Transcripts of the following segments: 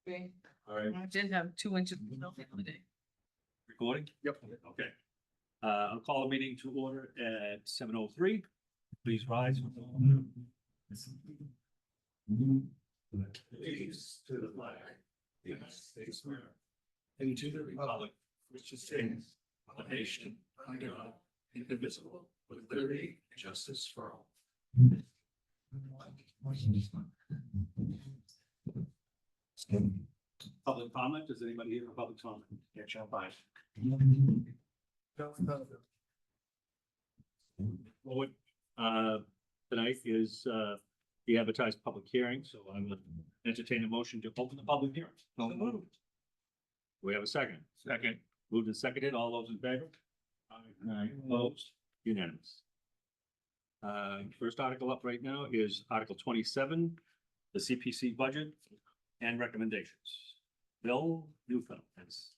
Okay. All right, I did have 2 inches of snow the other day. recording? Yep. Okay. I'll call the meeting to order at 7:03. Please rise. Allegiance to the flag, of the United States of America, and to the republic which stands one nation under God, indivisible, with liberty and justice for all. Public comment, does anybody here for public comment? Yeah, jump by. Forward, tonight is, the advertised public hearing, so I will entertain a motion to open the public hearing. So moved. We have a second. Second. Moved and seconded, all those in favor? Aye. Opposed, unanimous. First article up right now is Article 27, the CPC budget and recommendations. Bill Newfeld, that's,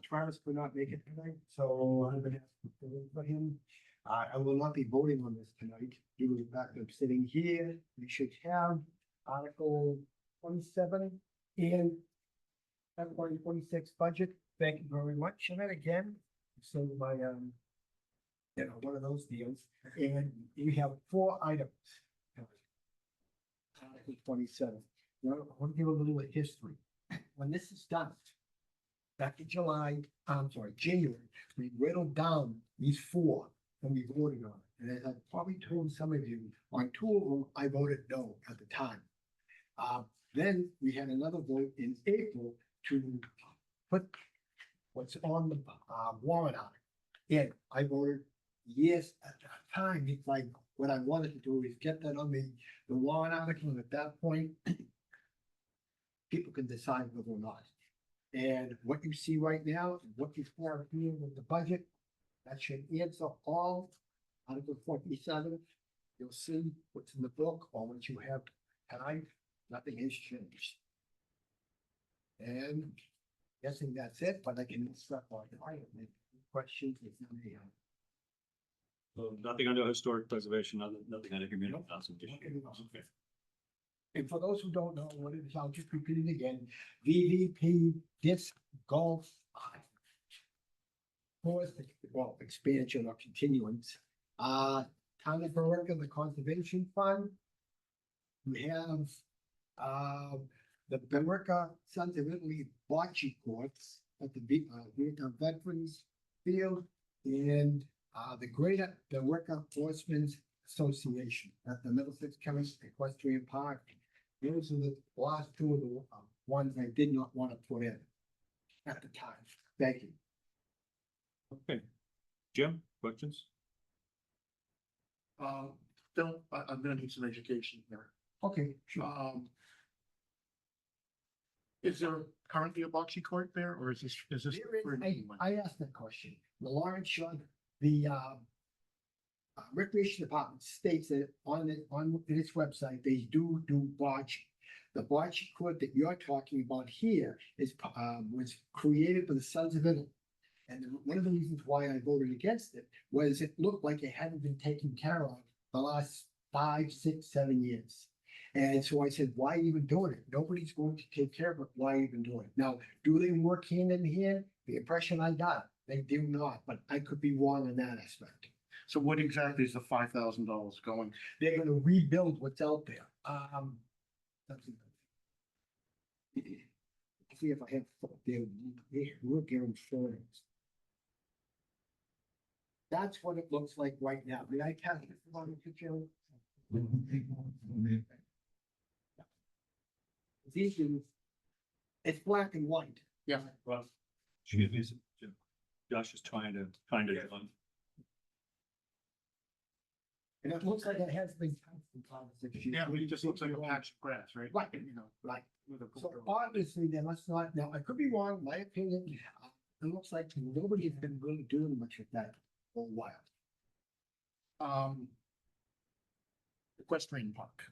Travis could not make it tonight, so I'm gonna have to fill in for him. I will not be voting on this tonight due to the fact that I'm sitting here. We should have Article 27 and FY 26 budget. Thank you very much. And then again, so my, one of those deals. And we have 4 items. Article 27. Now, I want to give a little history. When this is done, back in January, we whittled down these 4 and we voted on it. And as I probably told some of you, on 2 of them, I voted no at the time. Then we had another vote in April to put what's on the warrant article. And I voted yes at that time. It's like, what I wanted to do is get that on the warrant article, and at that point, people can decide whether or not. And what you see right now, and what you have here with the budget, that should answer all Article 47. You'll see what's in the book or what you have tonight, nothing has changed. And guessing that's it, but I can instruct on the questions if you may have. so nothing under historic preservation, nothing under community. Okay. And for those who don't know what it is, I'll just repeat it again. VVP disc golf. Course, well, expansion or continuance. Town of Berica, the Conservation Fund. We have, the Berica Sons of Italy bocce courts at the Vietnam Veterans Field, and, the Greater Berica Horsemen's Association at the Middlesex County Equestrian Park. Those are the last 2 of the ones I did not want to put in at the time. Thank you. Okay. Jim, questions? Bill, I'm gonna need some education here. Okay, sure. Is there currently a bocce court there, or is this for a new one? I asked that question. The Lawrence Shaw, the Recreation Department states that on its website, they do bocce. The bocce court that you're talking about here is, was created by the Sons of Italy. And one of the reasons why I voted against it was it looked like it hadn't been taken care of the last 5, 6, 7 years. And so I said, why even doing it? Nobody's going to take care of it. Why even doing it? Now, do they work hand in hand? The impression I got, they do not, but I could be wrong in that aspect. So what exactly is the $5,000 going? They're gonna rebuild what's out there. See if I have, they work here in Florence. That's what it looks like right now. Did I pass this along to Joe? These are, it's black and white. Yeah. Well, excuse me, Jim. Josh is trying to. And it looks like it has been touched in 5 or 6 years. Yeah, it just looks like a patch of grass, right? Right. You know, Right. with a. So obviously, they must not, now, I could be wrong, my opinion, it looks like nobody has been really doing much with that for a while. Equestrian Park.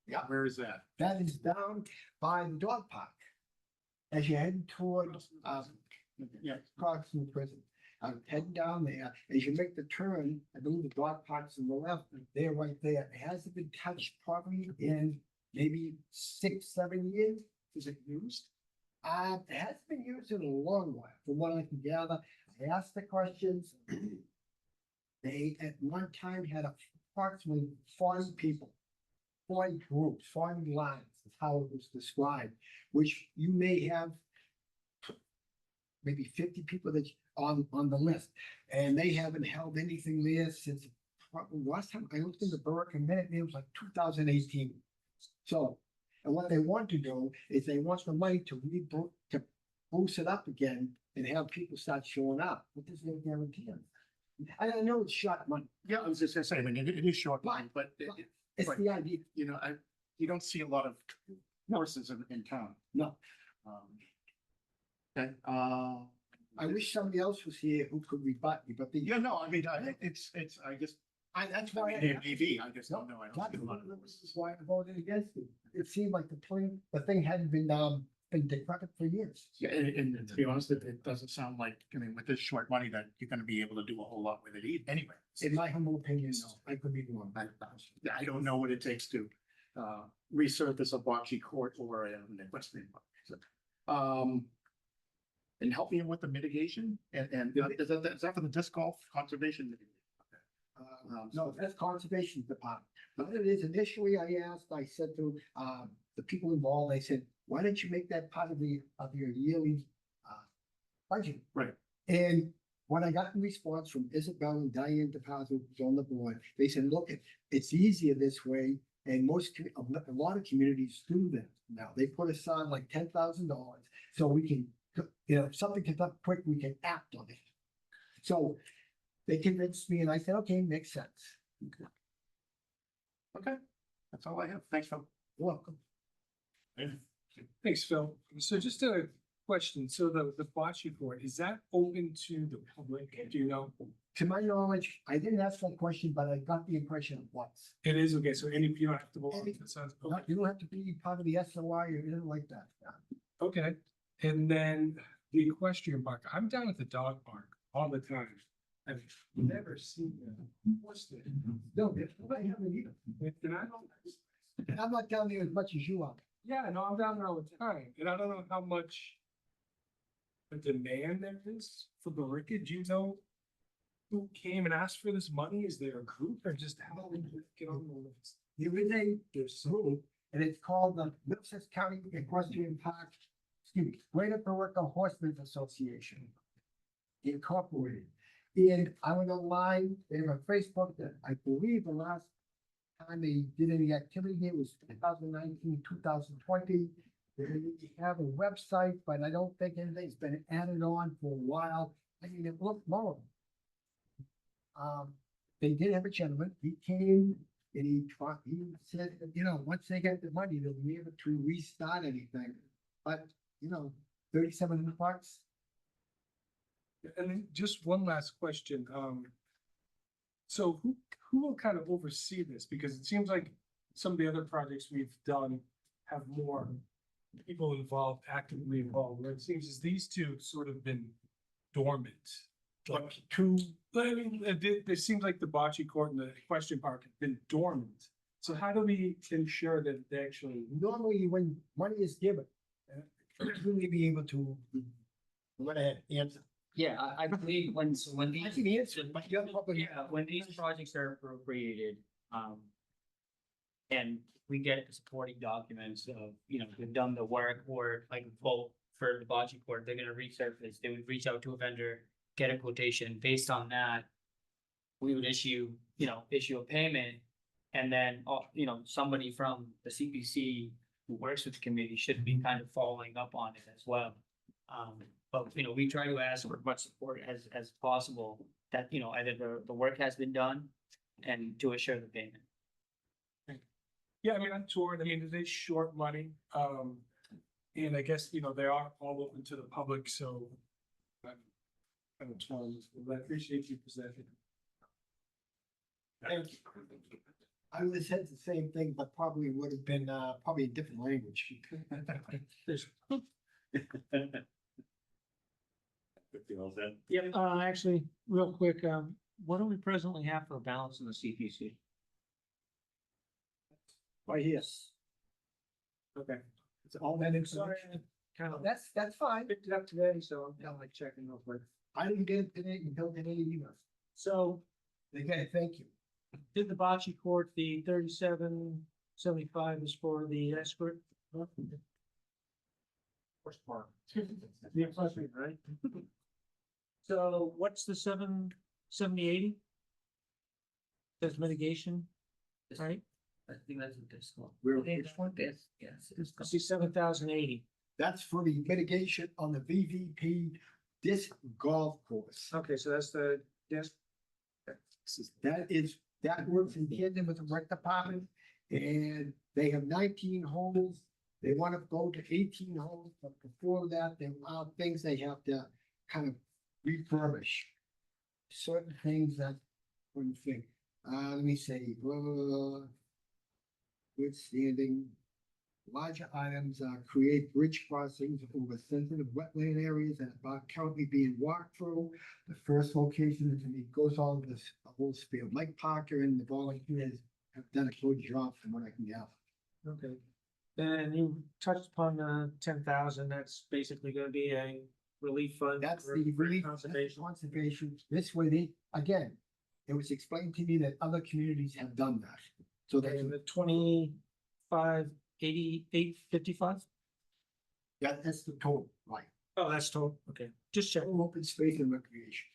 Yeah. Where is that? That is down by the dog park. As you head toward, Yeah. across from the prison. Heading down there, as you make the turn, I believe the dog park's on the left, they're right there. It hasn't been touched probably in maybe 6, 7 years. Is it used? It hasn't been used in a long while, from what I can gather. I asked the questions. They at one time had approximately 40 people, 40 groups, 40 lines, is how it was described, which you may have maybe 50 people that on the list, and they haven't held anything there since probably last time I looked in the Berwick Minute, it was like 2018. So, and what they want to do is they want the money to to boost it up again and have people start showing up. What does that guarantee them? I know it's short money, Yeah, I was just gonna say, I mean, it is short, But- but it's Right. the idea. you know, you don't see a lot of horses in town. No, Okay, I wish somebody else was here who could rebut me, but yeah, no, I mean, it's, I just, that's why. it may be, I just don't know. I don't That's see a lot of this horses. is why I voted against it. It seemed like the thing hadn't been decrepit for years. Yeah, and to be honest, it doesn't sound like, I mean, with this short money that you're gonna be able to do a whole lot with it anyway. In my humble opinion, no, I could be wrong. I don't know what it takes to, resurface a bocce court or a, what's the name? And help me with the mitigation and is that for the disc golf conservation? No, that's conservation department. What it is, initially I said to, the people involved, I said, why don't you make that part of your yearly, budget? Right. And when I got in response from Isabel and Diane DePazo, who's on the board, they said, look, it's easier this way. And a lot of communities do that now. They put aside like $10,000 so we can, if something comes up quick, we can act on it. So they convinced me and I said, okay, makes sense. Okay, that's all I have. Thanks, Phil. You're welcome. Thanks, Phil. So just a question. So the bocce court, is that open to the public? Do you know? To my knowledge, I didn't ask that question, but I got the impression it was. It is, okay, so you don't have to belong to the Suns. Okay. You don't have to be part of the SOI or anything like that. Okay, and then the equestrian park, I'm down at the dog park all the time. I've never seen that. What's that? No, I haven't either. And I don't, And I'm not down there as much as you are. yeah, no, I'm down there all the time, and I don't know how much the demand there is for the Ricket. Do you know who came and asked for this money? Is there a group or just how did it get on the list? There is a group, and it's called the Middlesex County Equestrian Park, Greater Berwick Horsemen's Association Incorporated. And I went online, they have a Facebook that I believe the last time they did any activity here was 2019, 2020. They have a website, but I don't think anything's been added on for a while. I mean, it looked horrible. They did have a gentleman, he came and he said, once they get the money, they'll be able to restart anything. But, $3,700. And then just one last question, so who will kind of oversee this? Because it seems like some of the other projects we've done have more people involved, actively involved, where it seems as these two sort of been dormant. Like I mean, it seems like the bocce court and the equestrian park have been dormant. So how do we ensure that they actually? Normally, when money is given, really be able to, go ahead, answer. Yeah, I believe when I these, can answer, it, but you're probably. yeah, when these projects are appropriated, and we get the supporting documents of, they've done the work or like vote for the bocce court, they're gonna resurface, they would reach out to a vendor, get a quotation, based on that, we would issue a payment, and then, somebody from the CPC who works with the committee should be kind of following up on it as well. But, we try to ask for as much support as possible that, either the work has been done and to assure the payment. Yeah, I mean, I'm torn. I mean, it is short money. And I guess, they are all open to the public, so. I'm torn, but I appreciate you presenting. Thank you. I would have said the same thing, but probably would have been, probably a different language. Yep. Actually, real quick, what do we presently have for a balance in the CPC? Right here. Okay. It's all that Sorry, information. kind of That's fine. Picked it up today, so I'm kind of like checking real quick. I didn't get it today until today either. So Okay, thank you. did the bocce court, the 3775 is for the escort? Horse park. The accessory, right? So what's the 7080? That's mitigation, right? I think that's what this one. We're, Which one? Yes. I see 7080. that's for the mitigation on the VVP disc golf course. Okay, so that's the desk. That works in tandem with the rec department, and they have 19 holes. They want to go to 18 holes, but before that, there are things they have to kind of refurbish. Certain things that, what do you think? Let me say, good standing. Larger items, create bridge crossings over sensitive wetland areas that are currently being walked through. The first location is, it goes on this whole field. Mike Parker and the volunteers have done a good job from what I can gather. Okay. And you touched upon 10,000, that's basically gonna be a relief fund. That's for- the for relief, Conservation. conservation. This way they, again, it was explained to me that other communities have done that. So And the 258855? that's the total, right? Oh, that's total, okay, just check. Open space and recreation.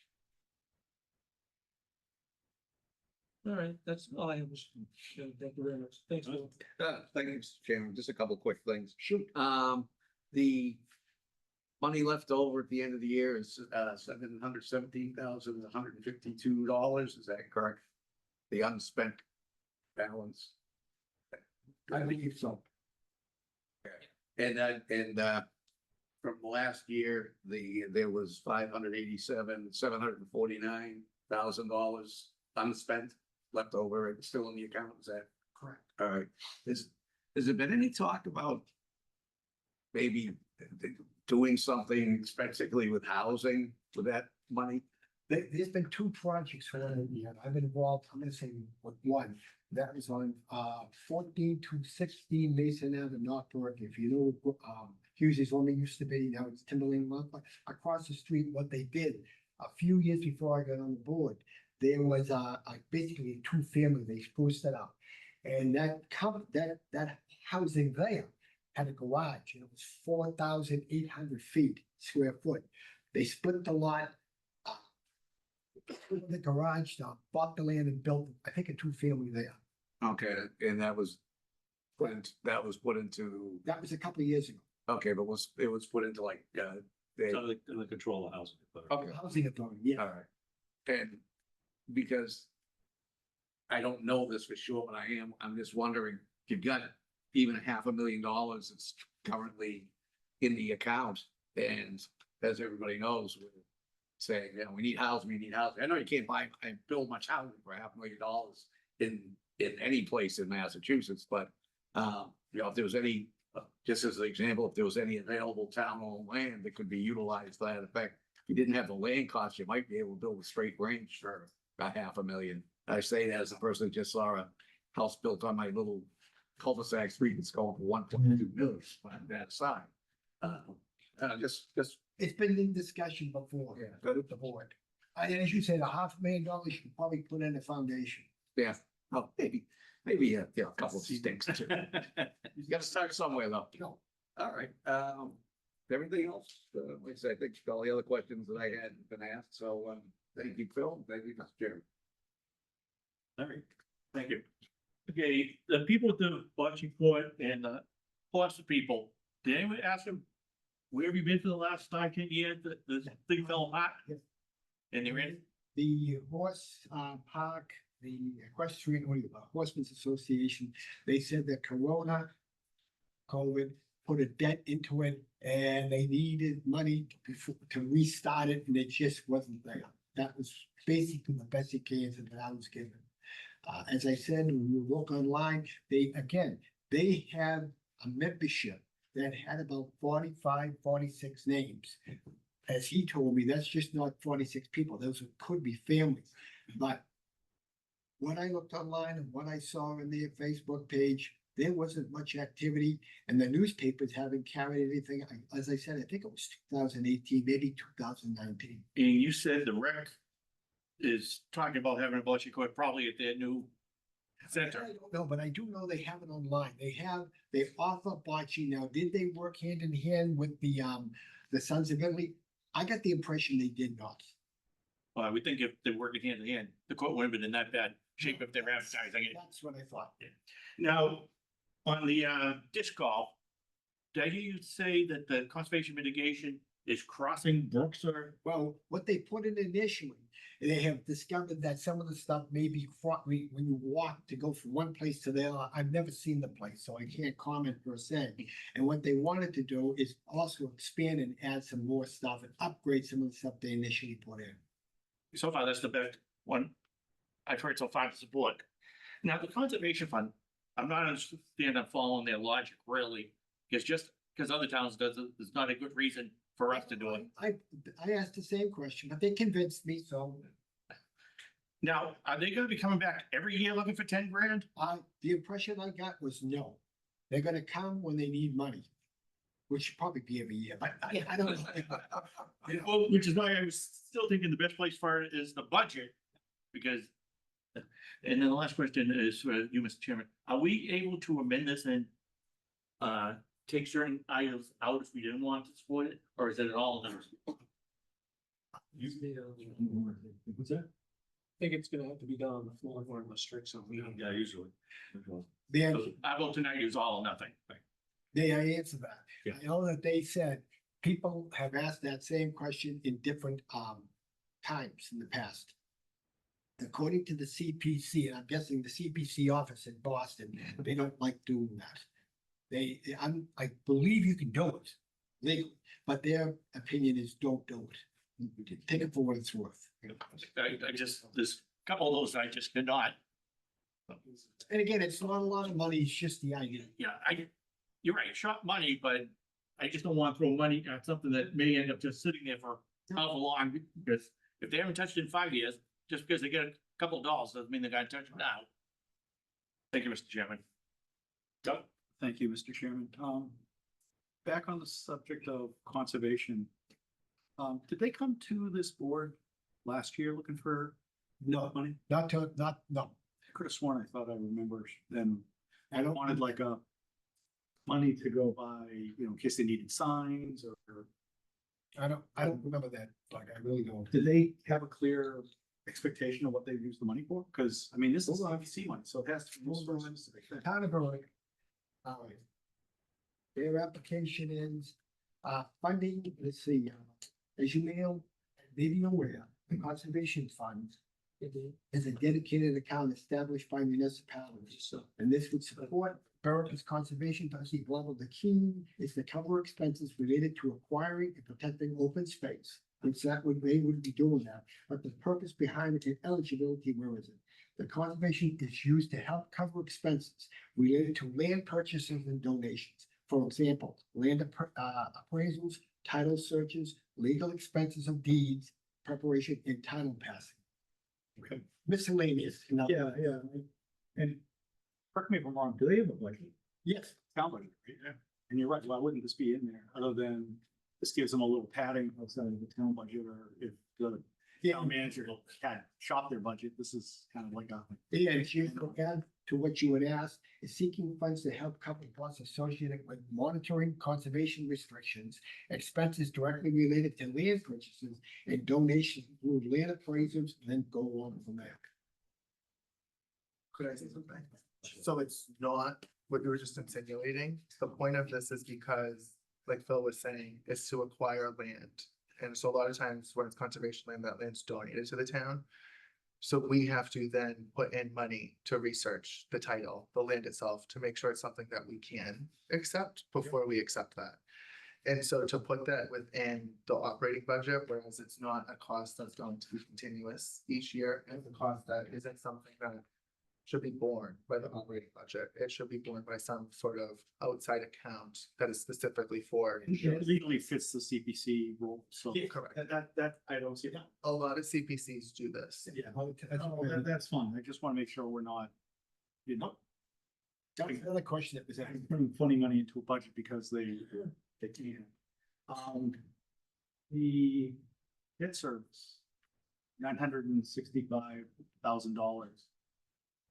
All right, that's all I have. Thank you very much. Thanks, Bill. Thank you, Mr. Chairman. Just a couple quick things. Shoot. The money left over at the end of the year is $717,152. Is that correct? The unspent balance. I believe so. And from last year, there was $749,000 unspent left over and still in the account. Is that Correct. all right? Has there been any talk about maybe doing something specifically with housing with that money? There's been two projects for that year. I've been involved, I'm gonna say with one. That was on 14 to 16 Mason Ave in Northbrook. If you know, Hughes' only used to be, now it's Timberland Lot. But across the street, what they did a few years before I got on the board, there was basically a two-family, they spruced it up. And that housing there had a garage, and it was 4,800 feet square foot. They split the lot, split the garage down, bought the land and built, I think, a two-family there. Okay, and that was put into, That was a couple of years ago. okay, but it was put into like, It's under the control of housing. okay. Housing authority, yeah. All right. And because I don't know this for sure, but I'm just wondering, if you've got even $500,000 that's currently in the account, and as everybody knows, we're saying, yeah, we need housing, we need housing. I know you can't buy and build much housing for $500,000 in any place in Massachusetts, but if there was any, just as an example, if there was any available town-owned land that could be utilized to that effect, if you didn't have the land cost, you might be able to build a straight range for about $500,000. I say that as a person who just saw a house built on my little cul-de-sac street that's going for 1.2 million, but that aside. Just, It's been in discussion before Yeah. with the board. And as you said, $500,000 you could probably put in a foundation. yeah, oh, maybe, a couple of sticks too. You gotta start somewhere though. No. All right, everything else, like I said, I think all the other questions that I had have been asked, so, thank you, Phil, thank you, Mr. Chairman. All right, thank you. Okay, the people at the bocce court and lots of people, did anyone ask them, where have you been for the last 5-10 years that the thing fell apart? Yes. And they're in, The horse park, the equestrian, or the Horsemen's Association, they said that COVID put a dent into it, and they needed money to restart it, and it just wasn't there. That was basically the best answer that I was given. As I said, when you look online, they have a membership that had about 45, 46 names. As he told me, that's just not 46 people. Those could be families. But when I looked online and what I saw in their Facebook page, there wasn't much activity and the newspapers haven't carried anything. As I said, I think it was 2018, maybe 2019. And you said the rec is talking about having a bocce court probably at their new center. I don't know, but I do know they have it online. They offer bocce now. Did they work hand in hand with the Sons of Italy? I got the impression they did not. Well, I would think if they're working hand in hand, the court wouldn't have been in that bad shape if they're advertising it. That's what I thought. Now, on the disc golf, did I hear you say that the conservation mitigation is crossing brooks or? Well, what they put in initially, they have discovered that some of the stuff may be fraught when you walk to go from one place to the other. I've never seen the place, so I can't comment per se. And what they wanted to do is also expand and add some more stuff and upgrade some of the stuff they initially put in. So far, that's the best one I've heard so far to support. Now, the conservation fund, I'm not understanding, I'm following their logic really, because just because other towns does it, is not a good reason for us to do it. I asked the same question, but they convinced me, so Now, are they gonna be coming back every year looking for 10 grand? the impression I got was no. They're gonna come when they need money, which should probably be every year, but I don't know. Well, which is why I was still thinking the best place for it is the budget, because. And then the last question is for you, Mr. Chairman, are we able to amend this and take certain items out if we didn't want to support it, or is it all numbers? What's that? I think it's gonna have to be done on the floor or in the strict zone. Yeah, usually. They're, So our vote tonight is all or nothing. they answered that. Yeah. I know that they said people have asked that same question in different times in the past. According to the CPC, and I'm guessing the CPC office in Boston, they don't like doing that. I believe you can do it legally, but their opinion is don't do it. Take it for what it's worth. I just, there's a couple of those I just did not. And again, it's not a lot of money, it's just the idea. Yeah, you're right, short money, but I just don't want to throw money at something that may end up just sitting there for how long, because if they haven't touched it in 5 years, just because they get a couple of dollars doesn't mean they're gonna touch it now. Thank you, Mr. Chairman. Doug? Thank you, Mr. Chairman. Back on the subject of conservation. Did they come to this board last year looking for No, money? no. I could have sworn, I thought I remember them, I don't wanted like a money to go buy, in case they needed signs or. I don't remember that, like, I really don't. Did they have a clear expectation of what they used the money for? Because, I mean, this is CPC money, so it has to be used for a specific thing. Town of Berwick. Their application is, funding, let's see, as you may be aware, the conservation fund is a dedicated account established by municipalities. And this would support Berwick's conservation trustee. The key is to cover expenses related to acquiring and protecting open space. It's that they would be doing that, but the purpose behind it and eligibility, where is it? The conservation is used to help cover expenses related to land purchases and donations. For example, land appraisals, title searches, legal expenses of deeds, preparation and title passing. Okay. Miscellaneous. Yeah. And correct me if I'm wrong, do they have a budget? Yes. Town budget, right? Yeah. And you're right, why wouldn't this be in there, other than this gives them a little padding outside of the town budget, or if the town manager had shot their budget, this is kind of like a. Yeah, if you look at to what you would ask, is seeking funds to help cover costs associated with monitoring conservation restrictions, expenses directly related to land purchases, and donations through land appraisers, then go on from there. Could I say something? So it's not what you were just insinuating. The point of this is because, like Phil was saying, is to acquire land. And so a lot of times when it's conservation land, that land's donated to the town. So we have to then put in money to research the title, the land itself, to make sure it's something that we can accept before we accept that. And so to put that within the operating budget, whereas it's not a cost that's going to be continuous each year, and the cost that isn't something that should be borne by the operating budget. It should be borne by some sort of outside account that is specifically for. It legally fits the CPC rule, so. Correct. That, I don't see that. A lot of CPCs do this. Yeah, that's fine. I just want to make sure we're not, That's another question that was is asked. that putting funny money into a budget because they can. The debt service, $965,000.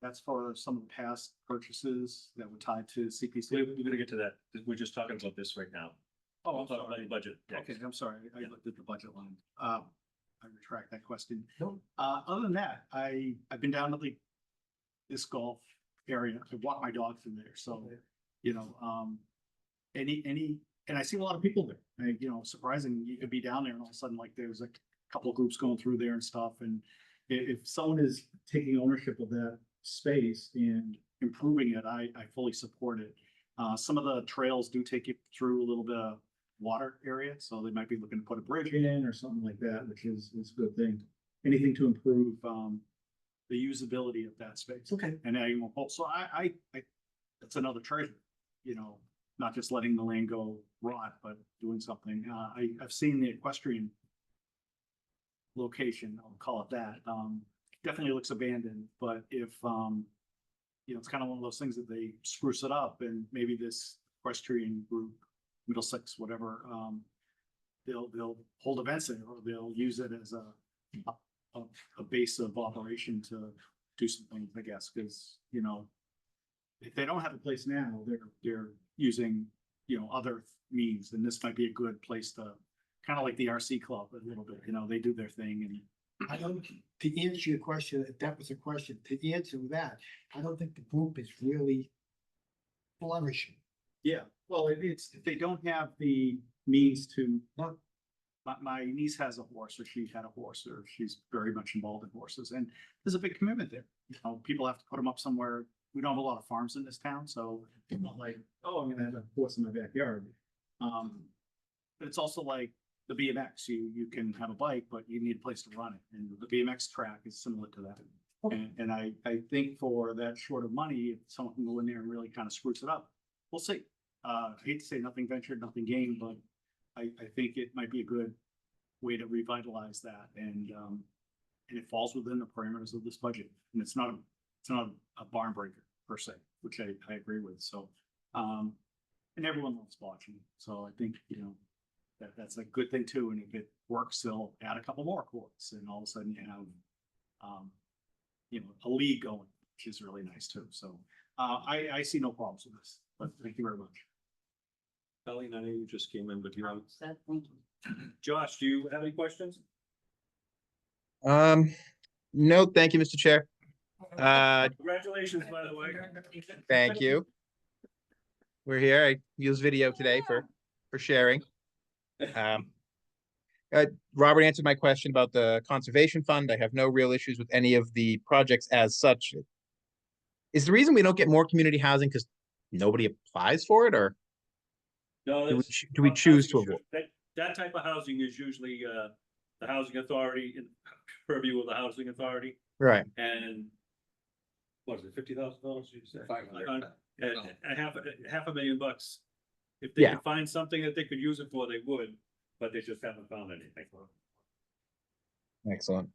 That's for some of the past purchases that were tied to CPC. We're gonna get to that. We're just talking about this right now. Oh, I'm Talking about sorry. the budget. Okay, I'm sorry. I looked at the budget line. I retract that question. No. Other than that, I've been down to the disc golf area. I walk my dog through there, so, you know, and I see a lot of people there. Surprising, you could be down there and all of a sudden, like, there's a couple of groups going through there and stuff, and if someone is taking ownership of that space and improving it, I fully support it. Some of the trails do take you through a little bit of water area, so they might be looking to put a bridge in or something like that, which is a good thing. Anything to improve, the usability of that space. Okay. And so I, that's another treasure, not just letting the land go rot, but doing something. I've seen the equestrian location, I'll call it that. Definitely looks abandoned, but if, it's kind of one of those things that they spruce it up and maybe this equestrian group, Middlesex, whatever, they'll hold events there, or they'll use it as a base of operation to do some things, I guess, because, if they don't have a place now, they're using, other means, and this might be a good place to, kind of like the RC club a little bit, they do their thing and. I don't, to answer your question, if that was a question, to answer that, I don't think the group is really flourishing. Yeah, well, it's, if they don't have the means to, my niece has a horse, or she had a horse, or she's very much involved in horses, and there's a big commitment there. People have to put them up somewhere. We don't have a lot of farms in this town, so it's not like, oh, I'm gonna have a horse in my backyard. But it's also like the BMX, you can have a bike, but you need a place to run it, and the BMX track is similar to that. And I think for that short of money, if someone can go in there and really kind of spruce it up, we'll see. I hate to say nothing ventured, nothing gained, but I think it might be a good way to revitalize that, and it falls within the parameters of this budget, and it's not a barn breaker per se, which I agree with, so. And everyone loves watching, so I think, that's a good thing too, and if it works, they'll add a couple more courts, and all of a sudden you have, a league going, which is really nice too, so. I see no problems with this, but thank you very much. Colleen, I know you just came in, but Josh, do you have any questions? No, thank you, Mr. Chair. Congratulations, by the way. Thank you. We're here. I use video today for sharing. Robert answered my question about the conservation fund. I have no real issues with any of the projects as such. Is the reason we don't get more community housing because nobody applies for it, or No, do we choose to avoid? That type of housing is usually, the housing authority, in purview of the housing authority, Right. and what is it, $50,000, you said? 500. A half $500,000. If they Yeah. could find something that they could use it for, they would, but they just haven't found anything. Excellent.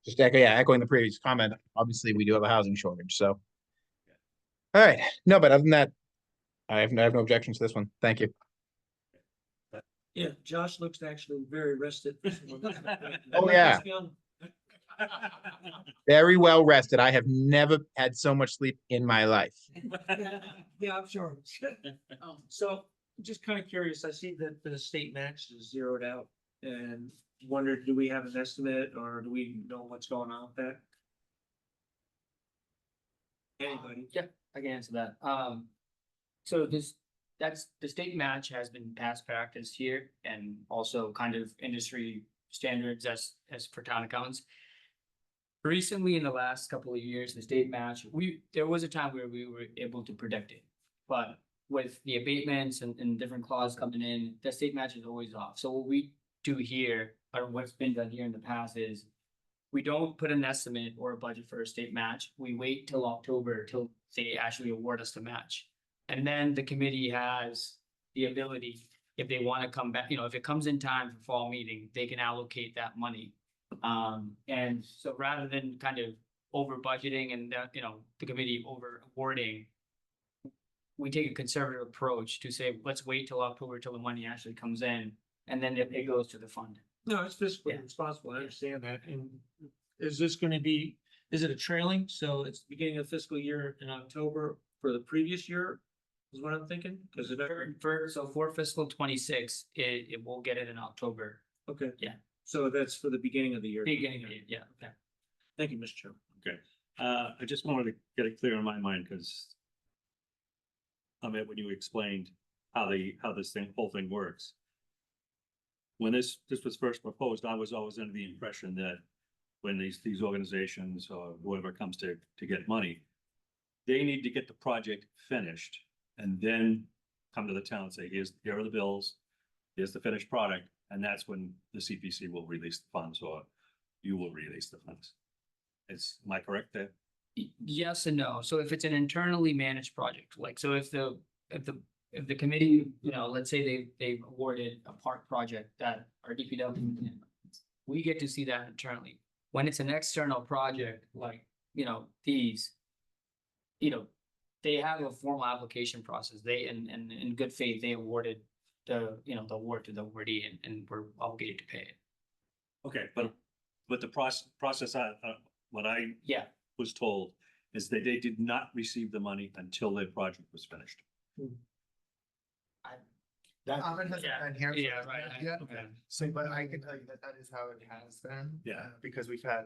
Just echoing the previous comment. Obviously, we do have a housing shortage, so. All right. No, but other than that, I have no objections to this one. Thank you. Yeah, Josh looks actually very rested. Oh, yeah. Very well rested. I have never had so much sleep in my life. Yeah, I'm sure. So just kind of curious, I see that the state match is zeroed out and wondered, do we have an estimate or do we know what's going on with that? Anybody? Yeah, I can answer that. So that's the state match has been past practice here and also kind of industry standards as for town accountants. Recently, in the last couple of years, the state match, there was a time where we were able to predict it. But with the abatements and different clauses coming in, the state match is always off. So what we do here, or what's been done here in the past is we don't put an estimate or a budget for a state match. We wait till October till they actually award us the match. And then the committee has the ability, if they want to come back, if it comes in time for fall meeting, they can allocate that money. And so rather than kind of over budgeting and the committee over awarding, we take a conservative approach to say, let's wait till October till the money actually comes in, and then it goes to the fund. No, it's fiscally Yeah. responsible, I understand that, and is this gonna be, is it a trailing, so it's the beginning of fiscal year in October for the previous year? Is what I'm thinking, cause it, So for fiscal 26, it will get it in October, okay. Yeah. So that's for the beginning of the year. beginning of the year, yeah, okay. Thank you, Mr. Chairman. Okay, I just wanted to get it clear in my mind, because I mean, when you explained how this whole thing works. When this was first proposed, I was always under the impression that when these organizations or whoever comes to get money, they need to get the project finished and then come to the town and say, here are the bills, here's the finished product, and that's when the CPC will release the funds, or you will release the funds. Am I correct there? Yes and no. So if it's an internally managed project, like, so if the committee, let's say they've awarded a park project that our DPW, we get to see that internally. When it's an external project, like, these, they have a formal application process. They, in good faith, they awarded the award to the awardee, and we're obligated to pay it. Okay, but the process, what I Yeah. was told is that they did not receive the money until their project was finished. That, Ahmed hasn't Yeah, been here. for yeah, that right, yet, okay. So, but I can tell you that that is how it has been. Yeah. Because we've had,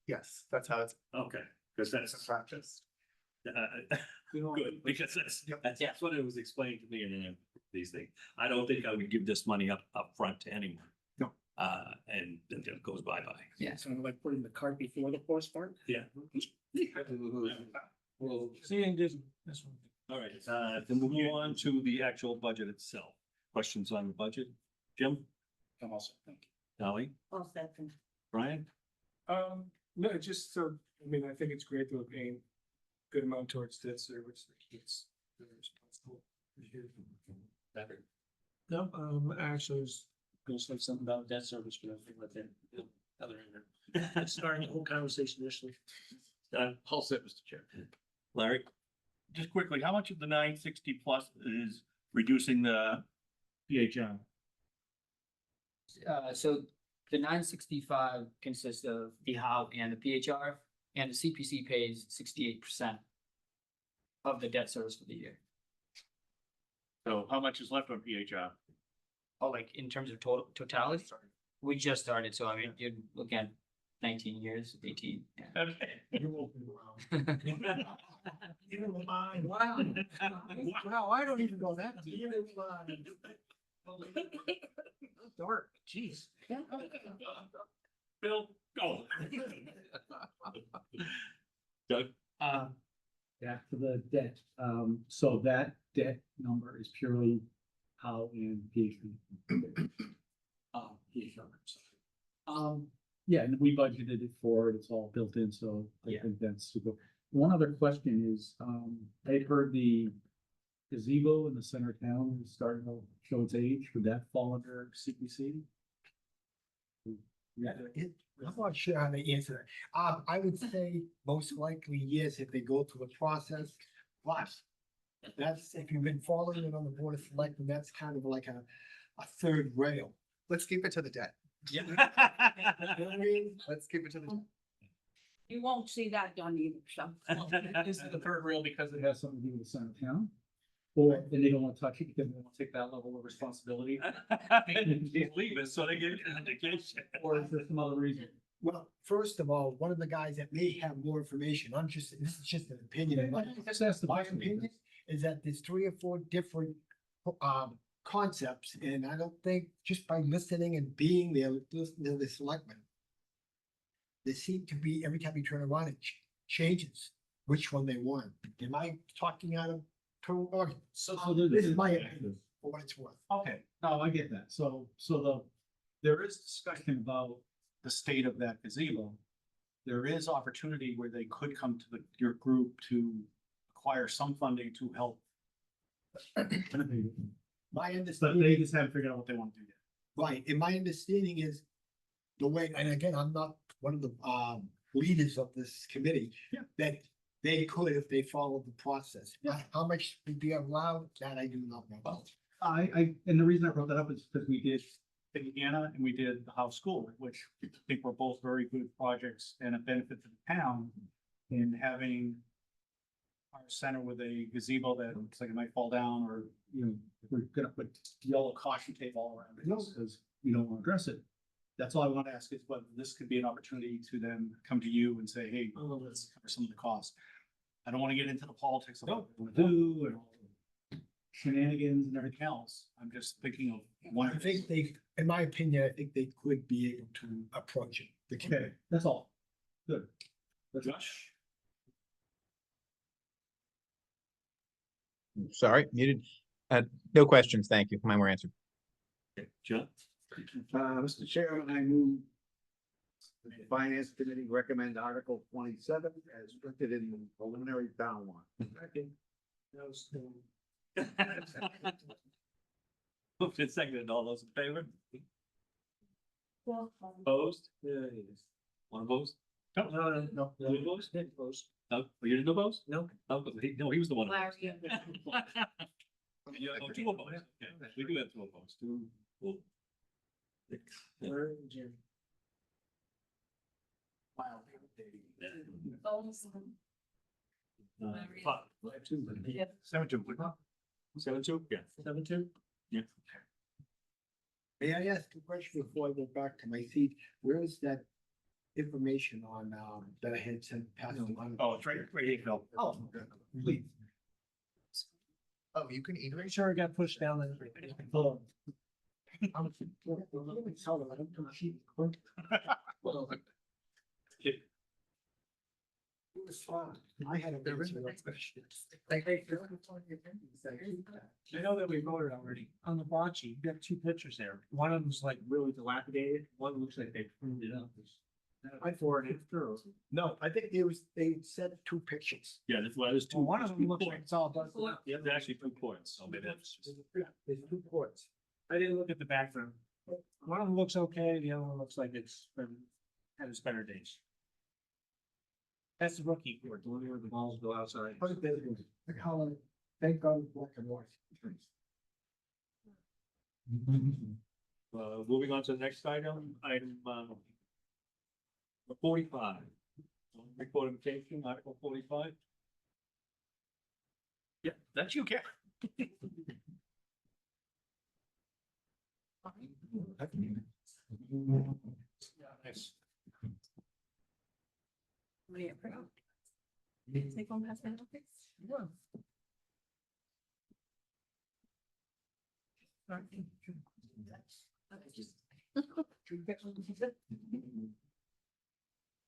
yes, that's how it's Okay, because been that's, practiced. good, because Yep. that's what it was explained to me in these things. I don't think I would give this money up front to anyone. No. And then it goes bye-bye. Yeah. So like putting the cart before the horse part? Yeah. Well, seeing this one. All right, then we'll move on to the actual budget itself. Questions on the budget? Jim, I'm also, thank you. Dolly, All set. Brian? No, just so, I mean, I think it's great that we're paying good amount towards debt service, that keeps the responsible. No, actually, I was gonna say something about debt service, but I think let that, other end. Starting the whole conversation initially. All set, Mr. Chair. Larry? Just quickly, how much of the 960 plus is reducing the PHM? So the 965 consists of the HAL and the PHR, and the CPC pays 68% of the debt service for the year. So how much is left on PHR? Oh, like in terms of totality? We just started, so I mean, you're looking at 19 years, 18. Yeah. Okay. wow. Wow, I don't even go that deep. Dark, jeez. Bill, go. Doug? Back to the debt, so that debt number is purely how in PHP. Yeah, and we budgeted it for it, it's all built in, so I Yeah. think that's super. One other question is, I heard the gazebo in the center of town is starting to show its age, would that fall under CPC? Yeah. I'm not sure how to answer that. I would say most likely yes, if they go through the process, but that's, if you've been following it on the board of selectmen, that's kind of like a third rail. Let's keep it to the debt. You know what I mean? Let's keep it to the debt. You won't see that done either, so. Is it the third rail because it has something to do with the center of town? Or, and they don't want to touch it because they want to take that level of responsibility, Leave it, so they get an indication. or is there some other reason? Well, first of all, one of the guys that may have more information, this is just an opinion. Just ask the My question. opinion is that there's 3 or 4 different concepts, and I don't think just by listening and being there, listening to the selectmen. There seem to be, every time you turn around, it changes which one they want. Am I talking out of turn? So This is my opinion, for what it's worth. Okay, no, I get that. So there is discussion about the state of that gazebo. There is opportunity where they could come to your group to acquire some funding to help. My But they understanding, just haven't figured out what they want to do yet. right, and my understanding is the way, and again, I'm not one of the leaders of this committee. Yeah. That they could if they followed the process. How much would be allowed, that I do not know about. And the reason I brought that up is because we did Indiana and we did the house school, which I think were both very good projects and a benefit to the town in having our center with a gazebo that looks like it might fall down, or, you know, if we're gonna put yellow caution tape all around it because we don't want to address it. That's all I want to ask is whether this could be an opportunity to then come to you and say, hey, let's cover some of the costs. I don't want to get into the politics of what we do and all the shenanigans and everything else. I'm just thinking of one. I think they, in my opinion, I think they could be able to approach it. The Okay, community. that's all. Good. Josh? Sorry, muted. No questions, thank you. Mine were answered. Okay, John? Mr. Chairman, I move the Finance Committee recommend Article 27 as printed in the preliminary town warrant. Moved and seconded, all those in favor? Opposed? One opposed? No. You opposed? No, you didn't oppose? No. Oh, no, he was the one. Larry. You have two opposed, okay, we do have two opposed, two. Well, six, yeah. Wow. Five. Yep. 7-2. 7-2, yeah. 7-2? Yeah. May I ask a question before I go back to my seat? Where is that information on, that I had sent past on? Oh, it's right here, Phil. Oh, please. Oh, you can email. Pretty sure it got pushed down there. I'm- tell them I don't do cheap. It was fun. I had a very good question. I know that we voted already on the bocce. You got two pictures there. One of them's like really dilapidated. One looks like they cleaned it up. I Before and after. or- No, I think they said two pictures. Yeah, that's why there's two. Well, one of them looks like it's all busted up. Yeah, there's actually 2 points, so maybe that's just. There's two ports. I didn't look at the back room. One of them looks okay, the other one looks like it's been, had its better days. That's the rookie court, the one where the balls go outside. What is that? The color, thank God it's black and white. Moving on to the next item, 45. Report of intention, Article 45. Yeah, that's you, Ken. Nice. Take one past that, okay?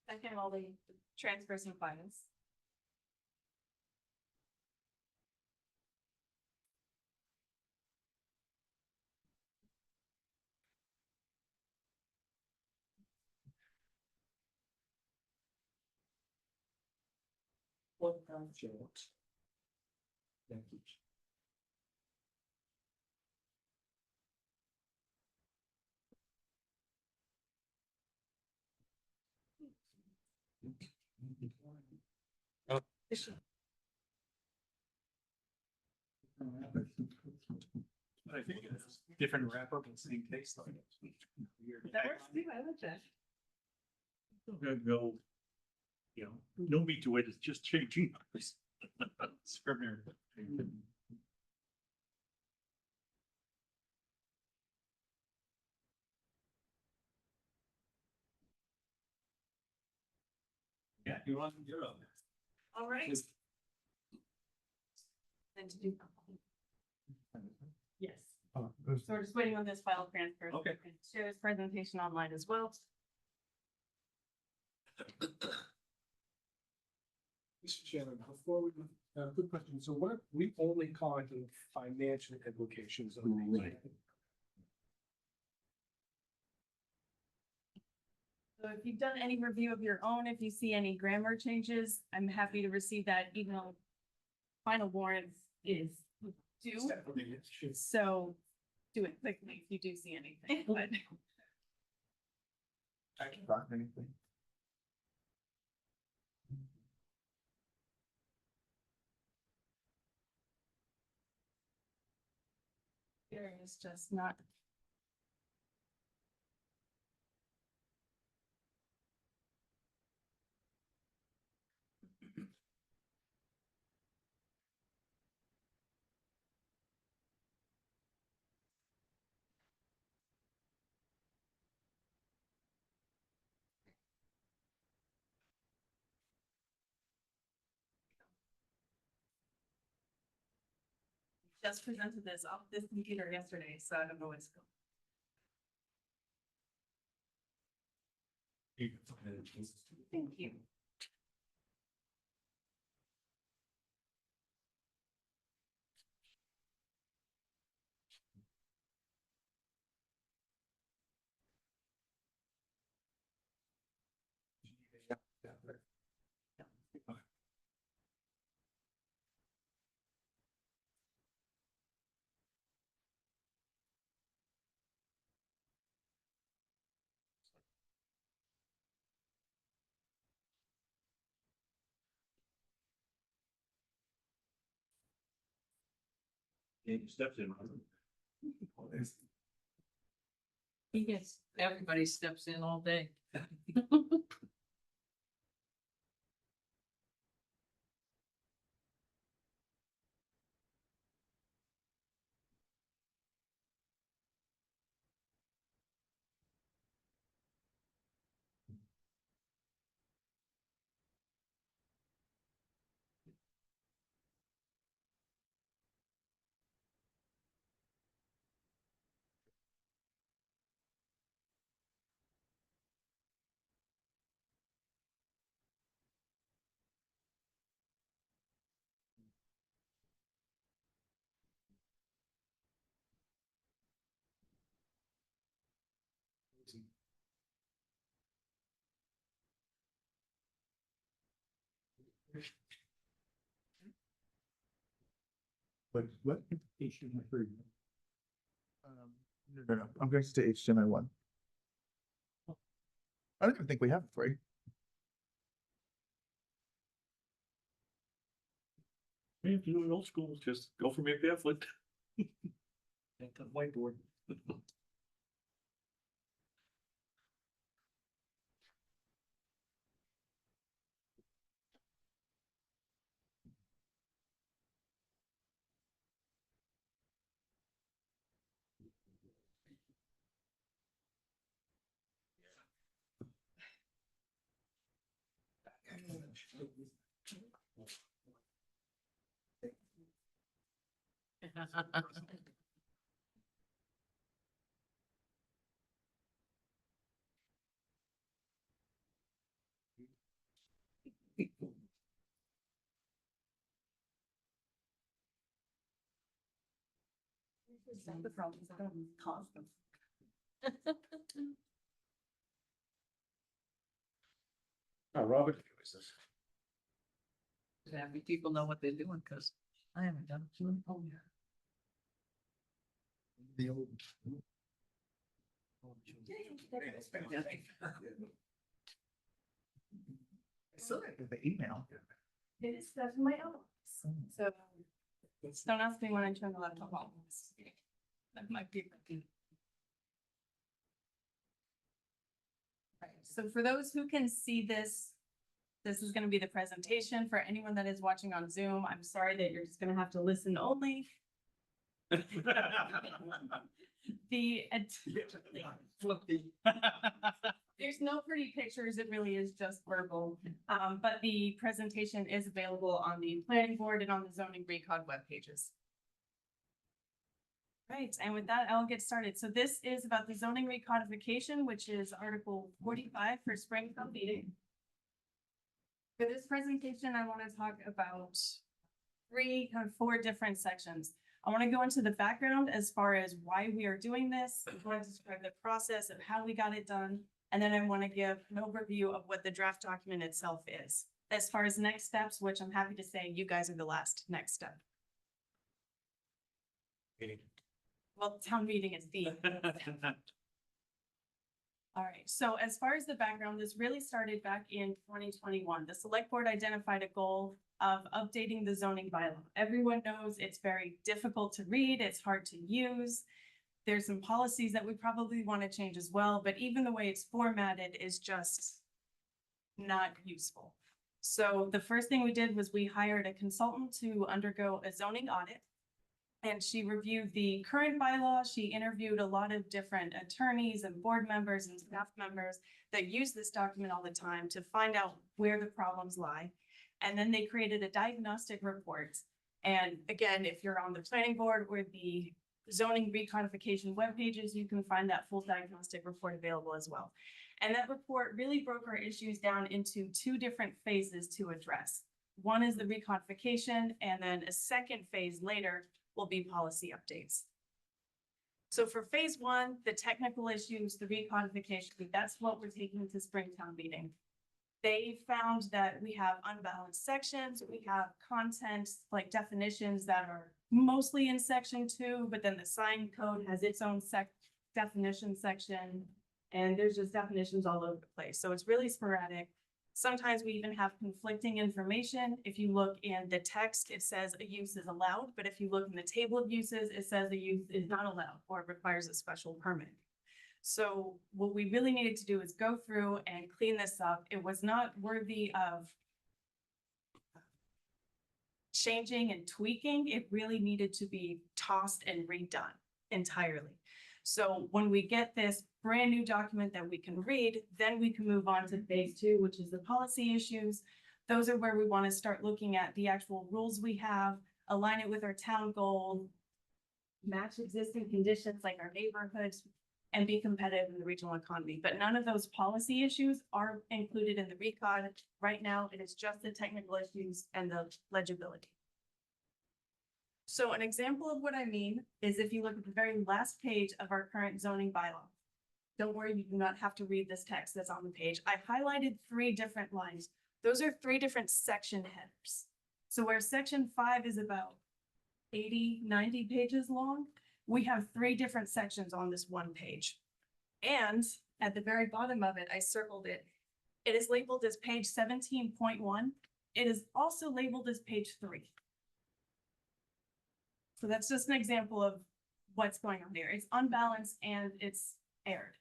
Second, all the transfers and finance. I think it's different wrapper, but same taste. Like That works too, I like that. Gonna go, you know, no meat to it, it's just changing. Scrivener. Yeah, you're on. All right. And to do. Yes, so we're just waiting on this file transfer. Okay. And share this presentation online as well. Mr. Chairman, before we, quick question, so what, we only commented financial implications of these. Right. So if you've done any review of your own, if you see any grammar changes, I'm happy to receive that, even though final warrant is due. So do it quickly if you do see anything, but. I can find anything. There is just not. Just presented this off this computer yesterday, so I don't know what's going. Thank you. Steps in. He gets, everybody steps in all day. What? No, I'm going to HTML one. I don't even think we have three. If you do it old school, just go from your pamphlet. Think of whiteboard. Solve the problems, I don't cause them. Robert. Happy people know what they're doing, cause I haven't done it. Oh, yeah. The old. I saw it in the email. It is stuff in my own. So don't ask me when I turn the laptop on. That might be. Right, so for those who can see this, this is gonna be the presentation. For anyone that is watching on Zoom, I'm sorry that you're just gonna have to listen only. The. There's no pretty pictures, it really is just verbal, but the presentation is available on the planning board and on the zoning recon web pages. Right, and with that, I'll get started. So this is about the zoning recodification, which is Article 45 for spring town meeting. For this presentation, I want to talk about four different sections. I want to go into the background as far as why we are doing this. I want to describe the process of how we got it done. And then I want to give an overview of what the draft document itself is. As far as next steps, which I'm happy to say you guys are the last next step. Well, town meeting is the. All right, so as far as the background, this really started back in 2021. The select board identified a goal of updating the zoning bylaw. Everyone knows it's very difficult to read, it's hard to use. There's some policies that we probably want to change as well, but even the way it's formatted is just not useful. So the first thing we did was we hired a consultant to undergo a zoning audit. And she reviewed the current bylaw. She interviewed a lot of different attorneys and board members and staff members that use this document all the time to find out where the problems lie. And then they created a diagnostic report. And again, if you're on the planning board or the zoning recodification web pages, you can find that full diagnostic report available as well. And that report really broke our issues down into two different phases to address. One is the recodification, and then a second phase later will be policy updates. So for phase one, the technical issues, the recodification, that's what we're taking to Springtown meeting. They found that we have unbalanced sections, we have content like definitions that are mostly in section 2, but then the sign code has its own definition section, and there's just definitions all over the place. So it's really sporadic. Sometimes we even have conflicting information. If you look in the text, it says a use is allowed, but if you look in the table of uses, it says a use is not allowed or it requires a special permit. So what we really needed to do is go through and clean this up. It was not worthy of changing and tweaking. It really needed to be tossed and redone entirely. So when we get this brand new document that we can read, then we can move on to phase 2, which is the policy issues. Those are where we want to start looking at the actual rules we have, align it with our town goal, match existing conditions like our neighborhoods, and be competitive in the regional economy. But none of those policy issues are included in the recon. Right now, it is just the technical issues and the legibility. So an example of what I mean is if you look at the very last page of our current zoning bylaw. Don't worry, you do not have to read this text that's on the page. I highlighted 3 different lines. Those are 3 different section headers. So where section 5 is about 80, 90 pages long, we have 3 different sections on this one page. And at the very bottom of it, I circled it. It is labeled as page 17.1. It is also labeled as page 3. So that's just an example of what's going on there. It's unbalanced and it's aired.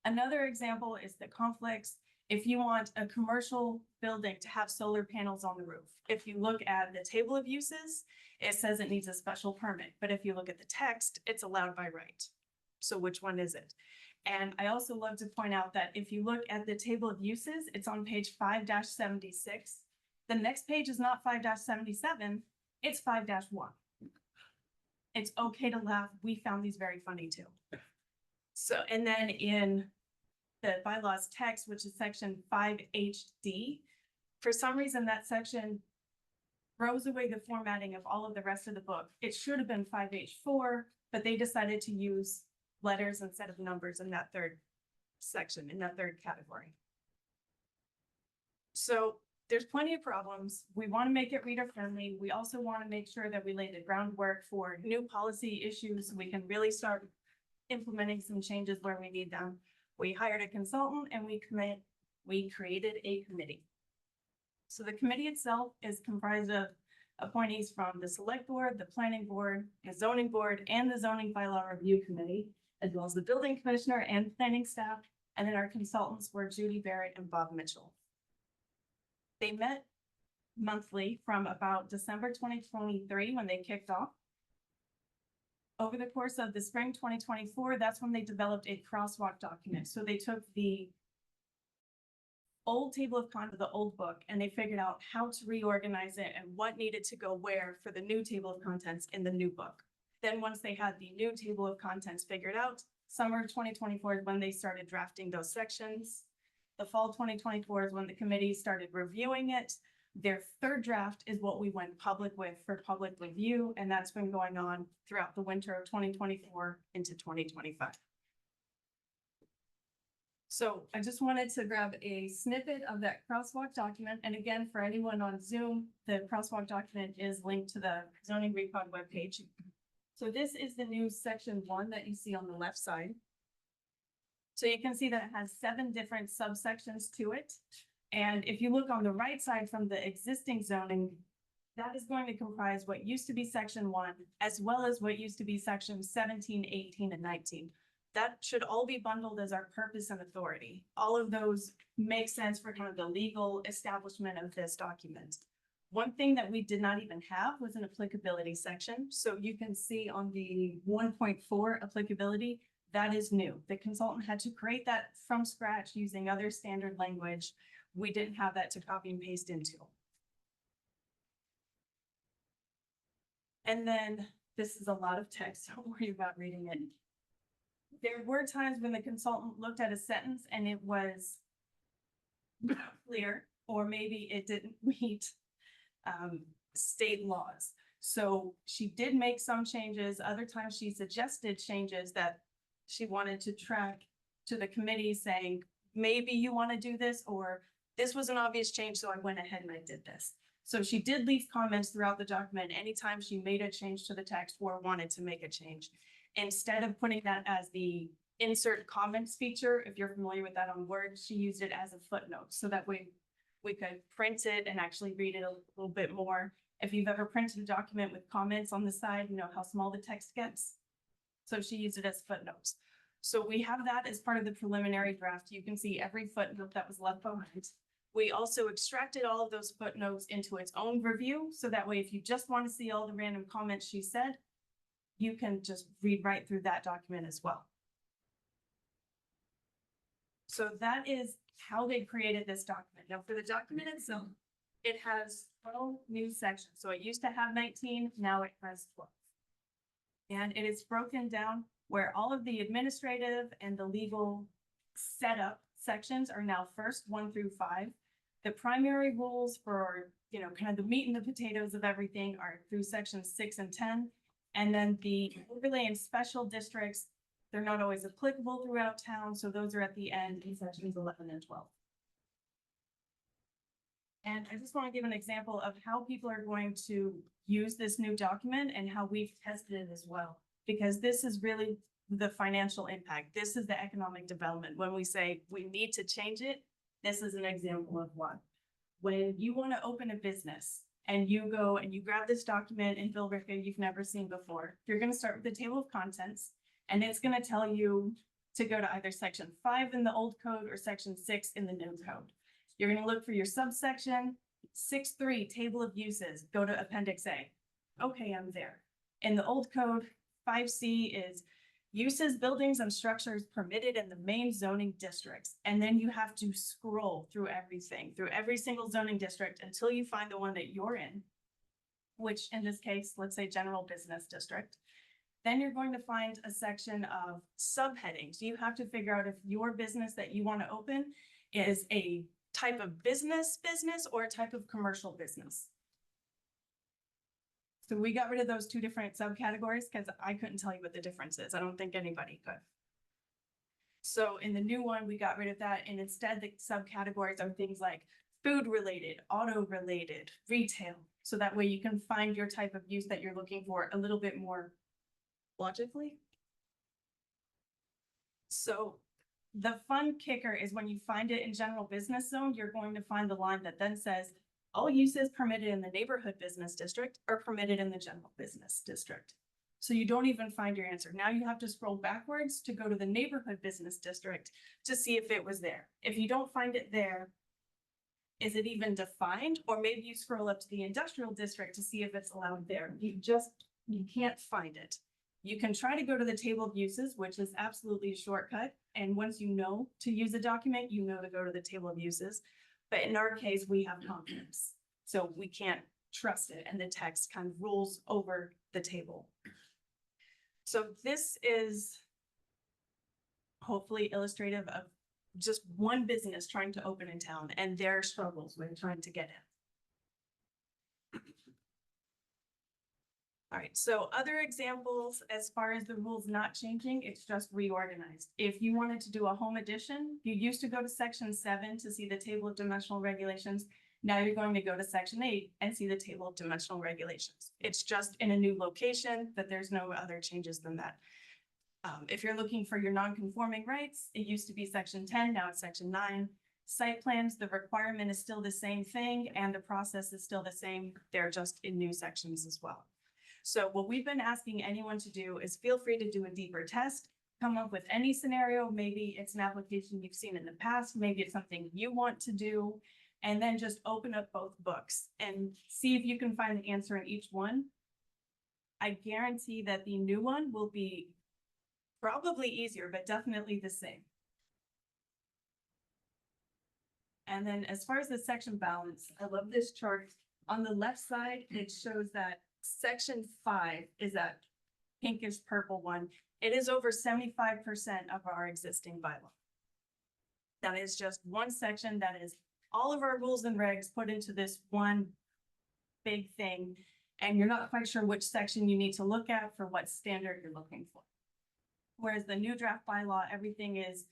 Another example is the conflicts. If you want a commercial building to have solar panels on the roof, if you look at the table of uses, it says it needs a special permit. But if you look at the text, it's allowed by right. So which one is it? And I also love to point out that if you look at the table of uses, it's on page 5-76. The next page is not 5-77, it's 5-1. It's okay to laugh. We found these very funny too. So, and then in the bylaws text, which is section 5HD, for some reason that section throws away the formatting of all of the rest of the book. It should have been 5H4, but they decided to use letters instead of numbers in that third section, in that third category. So there's plenty of problems. We want to make it reader friendly. We also want to make sure that we lay the groundwork for new policy issues. We can really start implementing some changes where we need them. We hired a consultant and we created a committee. So the committee itself is comprised of appointees from the select board, the planning board, the zoning board, and the zoning bylaw review committee, as well as the building commissioner and planning staff. And then our consultants were Judy Barrett and Bob Mitchell. They met monthly from about December 2023 when they kicked off. Over the course of the spring 2024, that's when they developed a crosswalk document. So they took the old table of contents, the old book, and they figured out how to reorganize it and what needed to go where for the new table of contents in the new book. Then once they had the new table of contents figured out, summer 2024 is when they started drafting those sections. The fall 2024 is when the committee started reviewing it. Their third draft is what we went public with for public review, and that's been going on throughout the winter of 2024 into 2025. So I just wanted to grab a snippet of that crosswalk document. And again, for anyone on Zoom, the crosswalk document is linked to the zoning recon webpage. So this is the new section 1 that you see on the left side. So you can see that it has 7 different subsections to it. And if you look on the right side from the existing zoning, that is going to comprise what used to be section 1, as well as what used to be sections 17, 18, and 19. That should all be bundled as our purpose and authority. All of those make sense for kind of the legal establishment of this document. One thing that we did not even have was an applicability section. So you can see on the 1.4 applicability, that is new. The consultant had to create that from scratch using other standard language. We didn't have that to copy and paste into. And then this is a lot of text. Don't worry about reading it. There were times when the consultant looked at a sentence and it was clear, or maybe it didn't meet state laws. So she did make some changes. Other times she suggested changes that she wanted to track to the committee saying, maybe you want to do this, or this was an obvious change, so I went ahead and I did this. So she did leave comments throughout the document anytime she made a change to the text or wanted to make a change. Instead of putting that as the insert comments feature, if you're familiar with that on Word, she used it as a footnote. So that way we could print it and actually read it a little bit more. If you've ever printed a document with comments on the side, you know how small the text gets. So she used it as footnotes. So we have that as part of the preliminary draft. You can see every footnote that was left behind. We also extracted all of those footnotes into its own review. So that way, if you just want to see all the random comments she said, you can just read right through that document as well. So that is how they created this document. Now for the document itself, it has 12 new sections. So it used to have 19, now it has 12. And it is broken down where all of the administrative and the legal setup sections are now first 1 through 5. The primary rules for, you know, kind of the meat and the potatoes of everything are through sections 6 and 10. And then the overlay and special districts, they're not always applicable throughout town. So those are at the end in sections 11 and 12. And I just want to give an example of how people are going to use this new document and how we've tested it as well. Because this is really the financial impact. This is the economic development. When we say we need to change it, this is an example of one. When you want to open a business and you go and you grab this document in Billerica you've never seen before, you're going to start with the table of contents, and it's going to tell you to go to either section 5 in the old code or section 6 in the new code. You're going to look for your subsection 6.3 table of uses, go to appendix A. Okay, I'm there. In the old code, 5C is uses, buildings, and structures permitted in the main zoning districts. And then you have to scroll through everything, through every single zoning district until you find the one that you're in, which in this case, let's say general business district. Then you're going to find a section of subheadings. You have to figure out if your business that you want to open is a type of business or a type of commercial business. So we got rid of those 2 different subcategories because I couldn't tell you what the difference is. I don't think anybody could. So in the new one, we got rid of that. And instead the subcategories are things like food related, auto related, retail. So that way you can find your type of use that you're looking for a little bit more logically. So the fun kicker is when you find it in general business zone, you're going to find the line that then says, all uses permitted in the neighborhood business district are permitted in the general business district. So you don't even find your answer. Now you have to scroll backwards to go to the neighborhood business district to see if it was there. If you don't find it there, is it even defined? Or maybe you scroll up to the industrial district to see if it's allowed there. You can't find it. You can try to go to the table of uses, which is absolutely a shortcut. And once you know to use a document, you know to go to the table of uses. But in our case, we have confidence. So we can't trust it. And the text kind of rules over the table. So this is hopefully illustrative of just one business trying to open in town and their struggles when trying to get in. All right, so other examples as far as the rules not changing, it's just reorganized. If you wanted to do a home addition, you used to go to section 7 to see the table of dimensional regulations. Now you're going to go to section 8 and see the table of dimensional regulations. It's just in a new location, but there's no other changes than that. If you're looking for your non-conforming rights, it used to be section 10, now it's section 9. Site plans, the requirement is still the same thing and the process is still the same. They're just in new sections as well. So what we've been asking anyone to do is feel free to do a deeper test, come up with any scenario. Maybe it's an application you've seen in the past, maybe it's something you want to do, and then just open up both books and see if you can find the answer in each one. I guarantee that the new one will be probably easier, but definitely the same. And then as far as the section balance, I love this chart. On the left side, it shows that section 5 is that pinkish purple one. It is over 75% of our existing bylaw. That is just one section that is all of our rules and regs put into this one big thing. And you're not quite sure which section you need to look at for what standard you're looking for. Whereas the new draft bylaw, everything is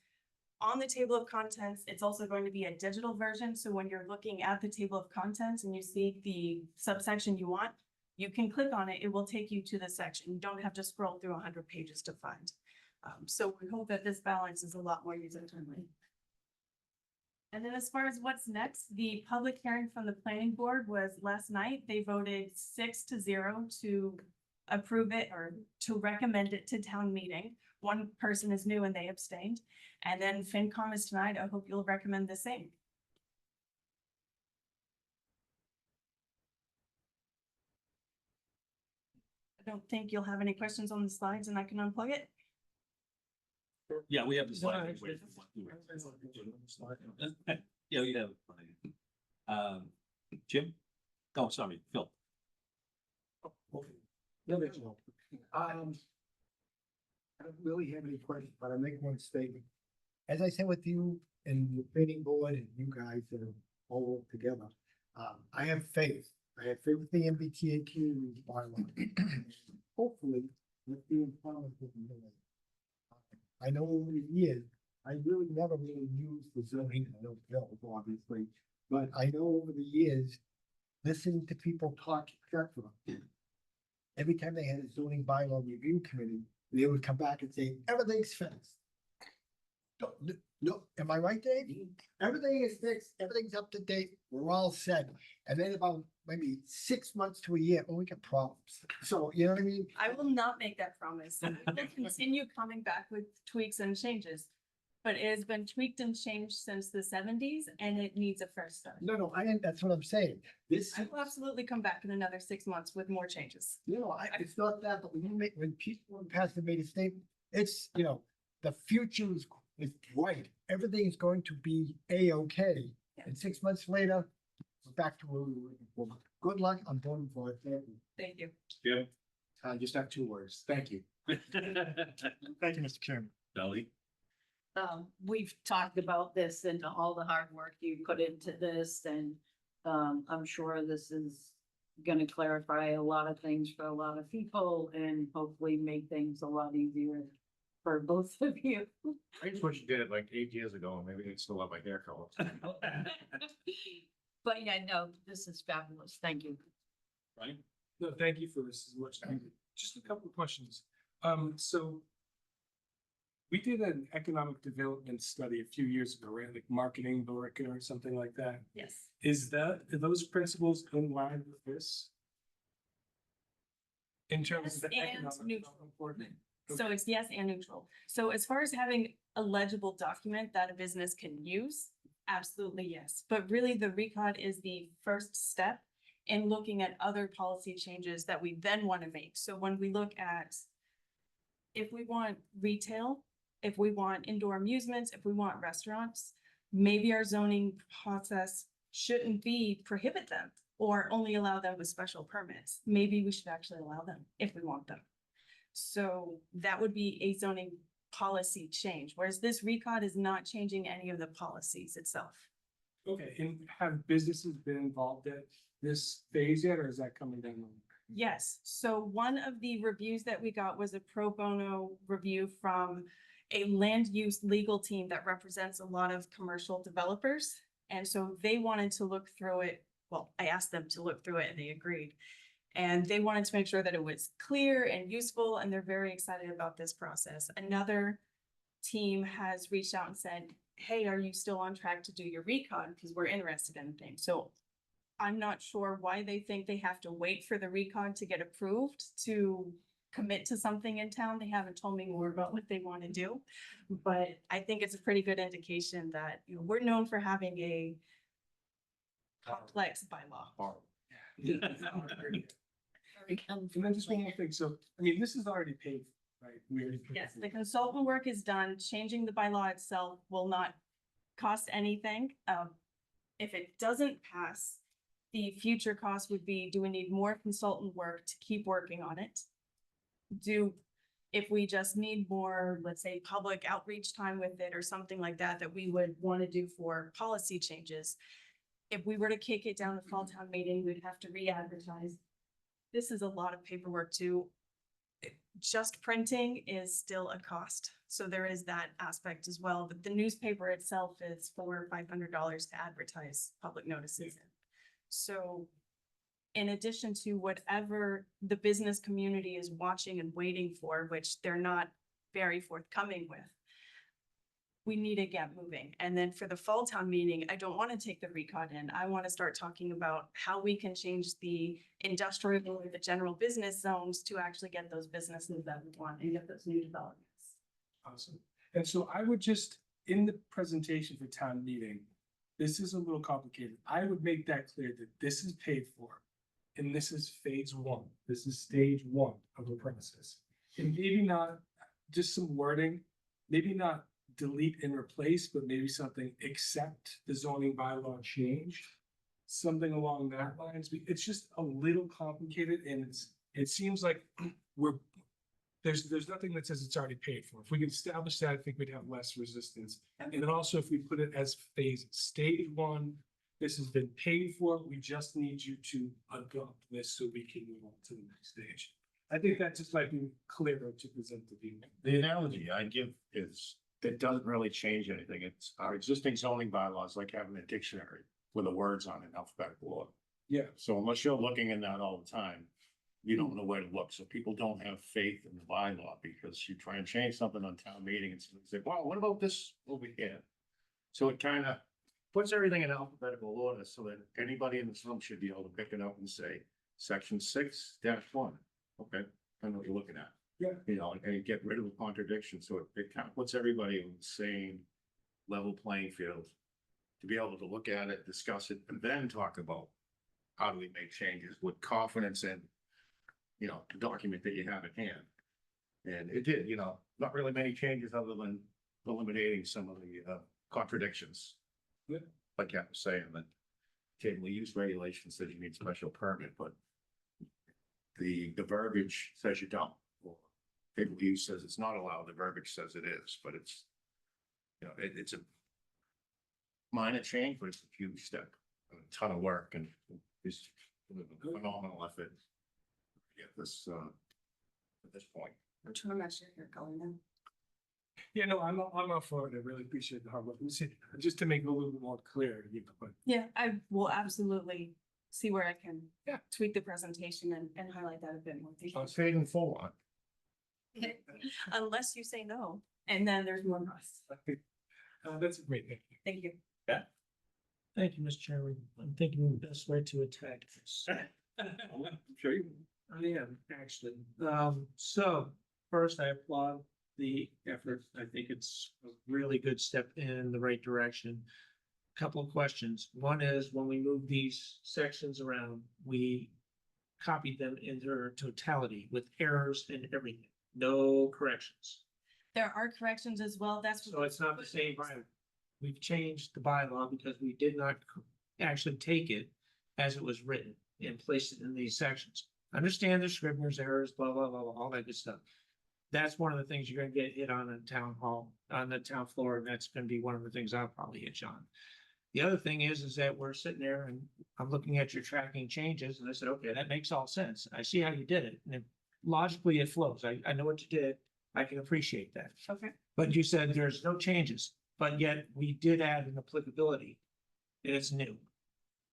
on the table of contents. It's also going to be a digital version. So when you're looking at the table of contents and you see the subsection you want, you can click on it. It will take you to the section. You don't have to scroll through 100 pages to find. So we hope that this balance is a lot more user-friendly. And then as far as what's next, the public hearing from the planning board was last night. They voted 6-0 to approve it or to recommend it to town meeting. One person is new and they abstained. And then FinCom is tonight. I hope you'll recommend the same. I don't think you'll have any questions on the slides and I can unplug it. Yeah, we have the slide. actually- Yeah, you have. Jim? Oh, sorry, Phil. I don't really have any questions, but I make one statement. As I said with you and the planning board and you guys that are all work together, I have faith. I have faith with the MBTAQ bylaw. Hopefully, with the empowerment of the village. I know over the years, I really never really used the zoning, I don't know, obviously, but I know over the years, listening to people talk, etc. Every time they had a zoning bylaw review committee, they would come back and say, everything's fixed. No, am I right, Dave? Everything is fixed, everything's up to date, we're all set. And then about maybe 6 months to a year, oh, we got problems. So, you know what I mean? I will not make that promise. We will continue coming back with tweaks and changes. But it has been tweaked and changed since the 70s and it needs a fresh start. No, that's what I'm saying. This, I will absolutely come back in another 6 months with more changes. it's not that, but when people in past have made a statement, it's, the future is bright. Everything is going to be A-okay. Yeah. And 6 months later, we're back to where we were before. Good luck. I'm voting for it. Thank you. Thank you. Jim? I just have 2 words. Thank you. Thank you, Mr. Chairman. Dolly? We've talked about this and all the hard work you put into this and, I'm sure this is gonna clarify a lot of things for a lot of people and hopefully make things a lot easier for both of you. I just wish you did it like 8 years ago, and maybe I'd still have my hair color. But yeah, no, this is fabulous. Thank you. Right? No, thank you for this as much. Just a couple of questions. So we did an economic development study a few years ago, right? Like marketing, Borica or something like that. Yes. Are those principles in line with this? In terms of the Yes, and economic neutral. development board? So it's yes and neutral. So as far as having a legible document that a business can use, absolutely yes. But really the RECOD is the first step in looking at other policy changes that we then want to make. So when we look at if we want retail, if we want indoor amusements, if we want restaurants, maybe our zoning process shouldn't be prohibit them or only allow them with special permits. Maybe we should actually allow them if we want them. So that would be a zoning policy change, whereas this RECOD is not changing any of the policies itself. Okay, and have businesses been involved at this phase yet, or is that coming down the line? Yes, so one of the reviews that we got was a pro bono review from a land use legal team that represents a lot of commercial developers. And so they wanted to look through it. Well, I asked them to look through it and they agreed. And they wanted to make sure that it was clear and useful, and they're very excited about this process. Another team has reached out and said, hey, are you still on track to do your recon? Because we're interested in things. So I'm not sure why they think they have to wait for the recon to get approved to commit to something in town. They haven't told me more about what they want to do. But I think it's a pretty good indication that, you know, we're known for having a complex bylaw. And then just one more thing, so, I mean, this is already paid, right? We already paid Yes, for the it. consultant work is done. Changing the bylaw itself will not cost anything. If it doesn't pass, the future cost would be, do we need more consultant work to keep working on it? If we just need more, let's say, public outreach time with it or something like that, that we would want to do for policy changes. If we were to kick it down to fall town meeting, we'd have to re-advertise. This is a lot of paperwork too. Just printing is still a cost, so there is that aspect as well, but the newspaper itself is $400-500 to advertise public notices in. So in addition to whatever the business community is watching and waiting for, which they're not very forthcoming with, we need to get moving. And then for the fall town meeting, I don't want to take the recon in. I want to start talking about how we can change the industrial or the general business zones to actually get those businesses that we want and get those new developments. Awesome. And so I would just, in the presentation for town meeting, this is a little complicated. I would make that clear that this is paid for. And this is phase one. This is stage one of the process. And maybe not just some wording, maybe not delete and replace, but maybe something accept the zoning bylaw change. Something along that lines. It's just a little complicated and it seems like there's nothing that says it's already paid for. If we can establish that, I think we'd have less resistance. And then also if we put it as phase stage one, this has been paid for, we just need you to adopt this so we can move on to the next stage. I think that just might be clearer to present to people. The analogy I give is, it doesn't really change anything. It's our existing zoning bylaws, like having a dictionary with the words on it in alphabetical order. Yeah. So unless you're looking in that all the time, you don't know where to look. So people don't have faith in the bylaw because you try and change something on town meeting and say, well, what about this over here? So it kind of puts everything in alphabetical order so that anybody in this room should be able to pick it up and say, section 6-1. Okay, I know what you're looking at. Yeah. You know, and get rid of the contradiction. So it kind of puts everybody on the same level playing field to be able to look at it, discuss it, and then talk about how do we make changes with confidence in, you know, the document that you have at hand. And it did, you know, not really many changes other than eliminating some of the contradictions. Yeah. Like I was saying, that table of use regulations says you need special permit, but the verbiage says you don't. Or table of use says it's not allowed, the verbiage says it is, but it's, you know, it's a minor change, but it's a huge step, and a ton of work, and it's a phenomenal effort to get this, at this point. I'm trying to match your hair color now. Yeah, no, I'm all for it. I really appreciate the hard work. Just to make it a little bit more clear, you know, but Yeah, I will absolutely see where I can Yeah. tweak the presentation and highlight that a bit more. Thank you. It's paid in full on. Unless you say no, and then there's more costs. that's a great thing. Thank you. Thank you, Mr. Chairman. I'm thinking the best way to attack this. I'm sure you. I am, actually. So first I applaud the effort. I think it's a really good step in the right direction. Couple of questions. One is when we move these sections around, we copied them in their totality with errors and everything, no corrections. There are corrections as well. That's. So it's not the same, Brian. We've changed the bylaw because we did not actually take it as it was written and place it in these sections. Understand the Scrivener's errors, blah, blah, blah, blah, all that good stuff. That's one of the things you're gonna get hit on in town hall, on the town floor, and that's gonna be one of the things I'll probably hit you on. The other thing is that we're sitting there and I'm looking at your tracking changes and I said, okay, that makes all sense. I see how you did it. And logically it flows. I know what you did. I can appreciate that. Okay. But you said there's no changes, but yet we did add an applicability and it's new.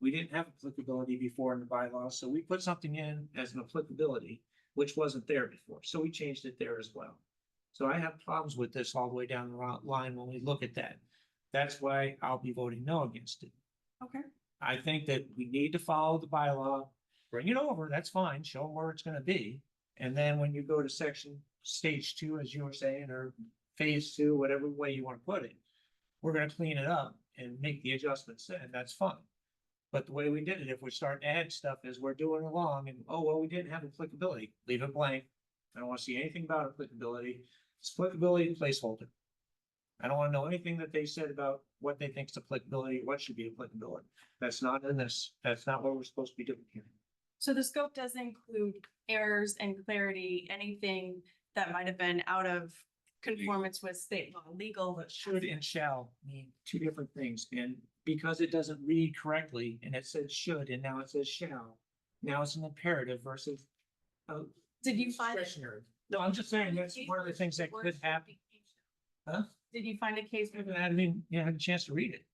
We didn't have applicability before in the bylaws, so we put something in as an applicability, which wasn't there before, so we changed it there as well. So I have problems with this all the way down the line when we look at that. That's why I'll be voting no against it. Okay. I think that we need to follow the bylaw, bring it over, that's fine, show them where it's gonna be. And then when you go to stage 2, as you were saying, or phase 2, whatever way you wanna put it, we're gonna clean it up and make the adjustments, and that's fine. But the way we did it, if we start to add stuff as we're doing along and, oh, well, we didn't have applicability, leave it blank. I don't wanna see anything about applicability. It's applicability placeholder. I don't wanna know anything that they said about what they think is applicability, what should be applicability. That's not in this. That's not what we're supposed to be doing here. So the scope does include errors and clarity, anything that might have been out of conformance with state law, legal. But should and shall mean two different things, and because it doesn't read correctly, and it says should, and now it says shall, now it's an imperative versus. Did you find? Discretionary. No, I'm just saying, that's one of the things that could happen. Huh? Did you find a case where I mean, you had a chance to read it.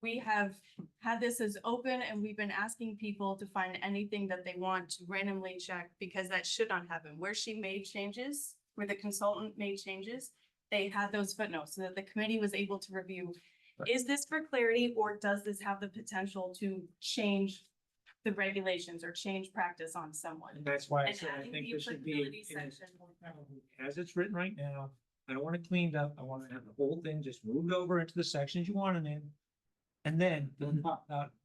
we have had this as open and we've been asking people to find anything that they want to randomly check because that should not happen. Where she made changes, where the consultant made changes, they had those footnotes so that the committee was able to review. Is this for clarity or does this have the potential to change the regulations or change practice on someone? And that's why I And said I adding think the there should be, applicability in section. as it's written right now, I don't want it cleaned up. I want to have the whole thing just moved over into the sections you want it in. And then,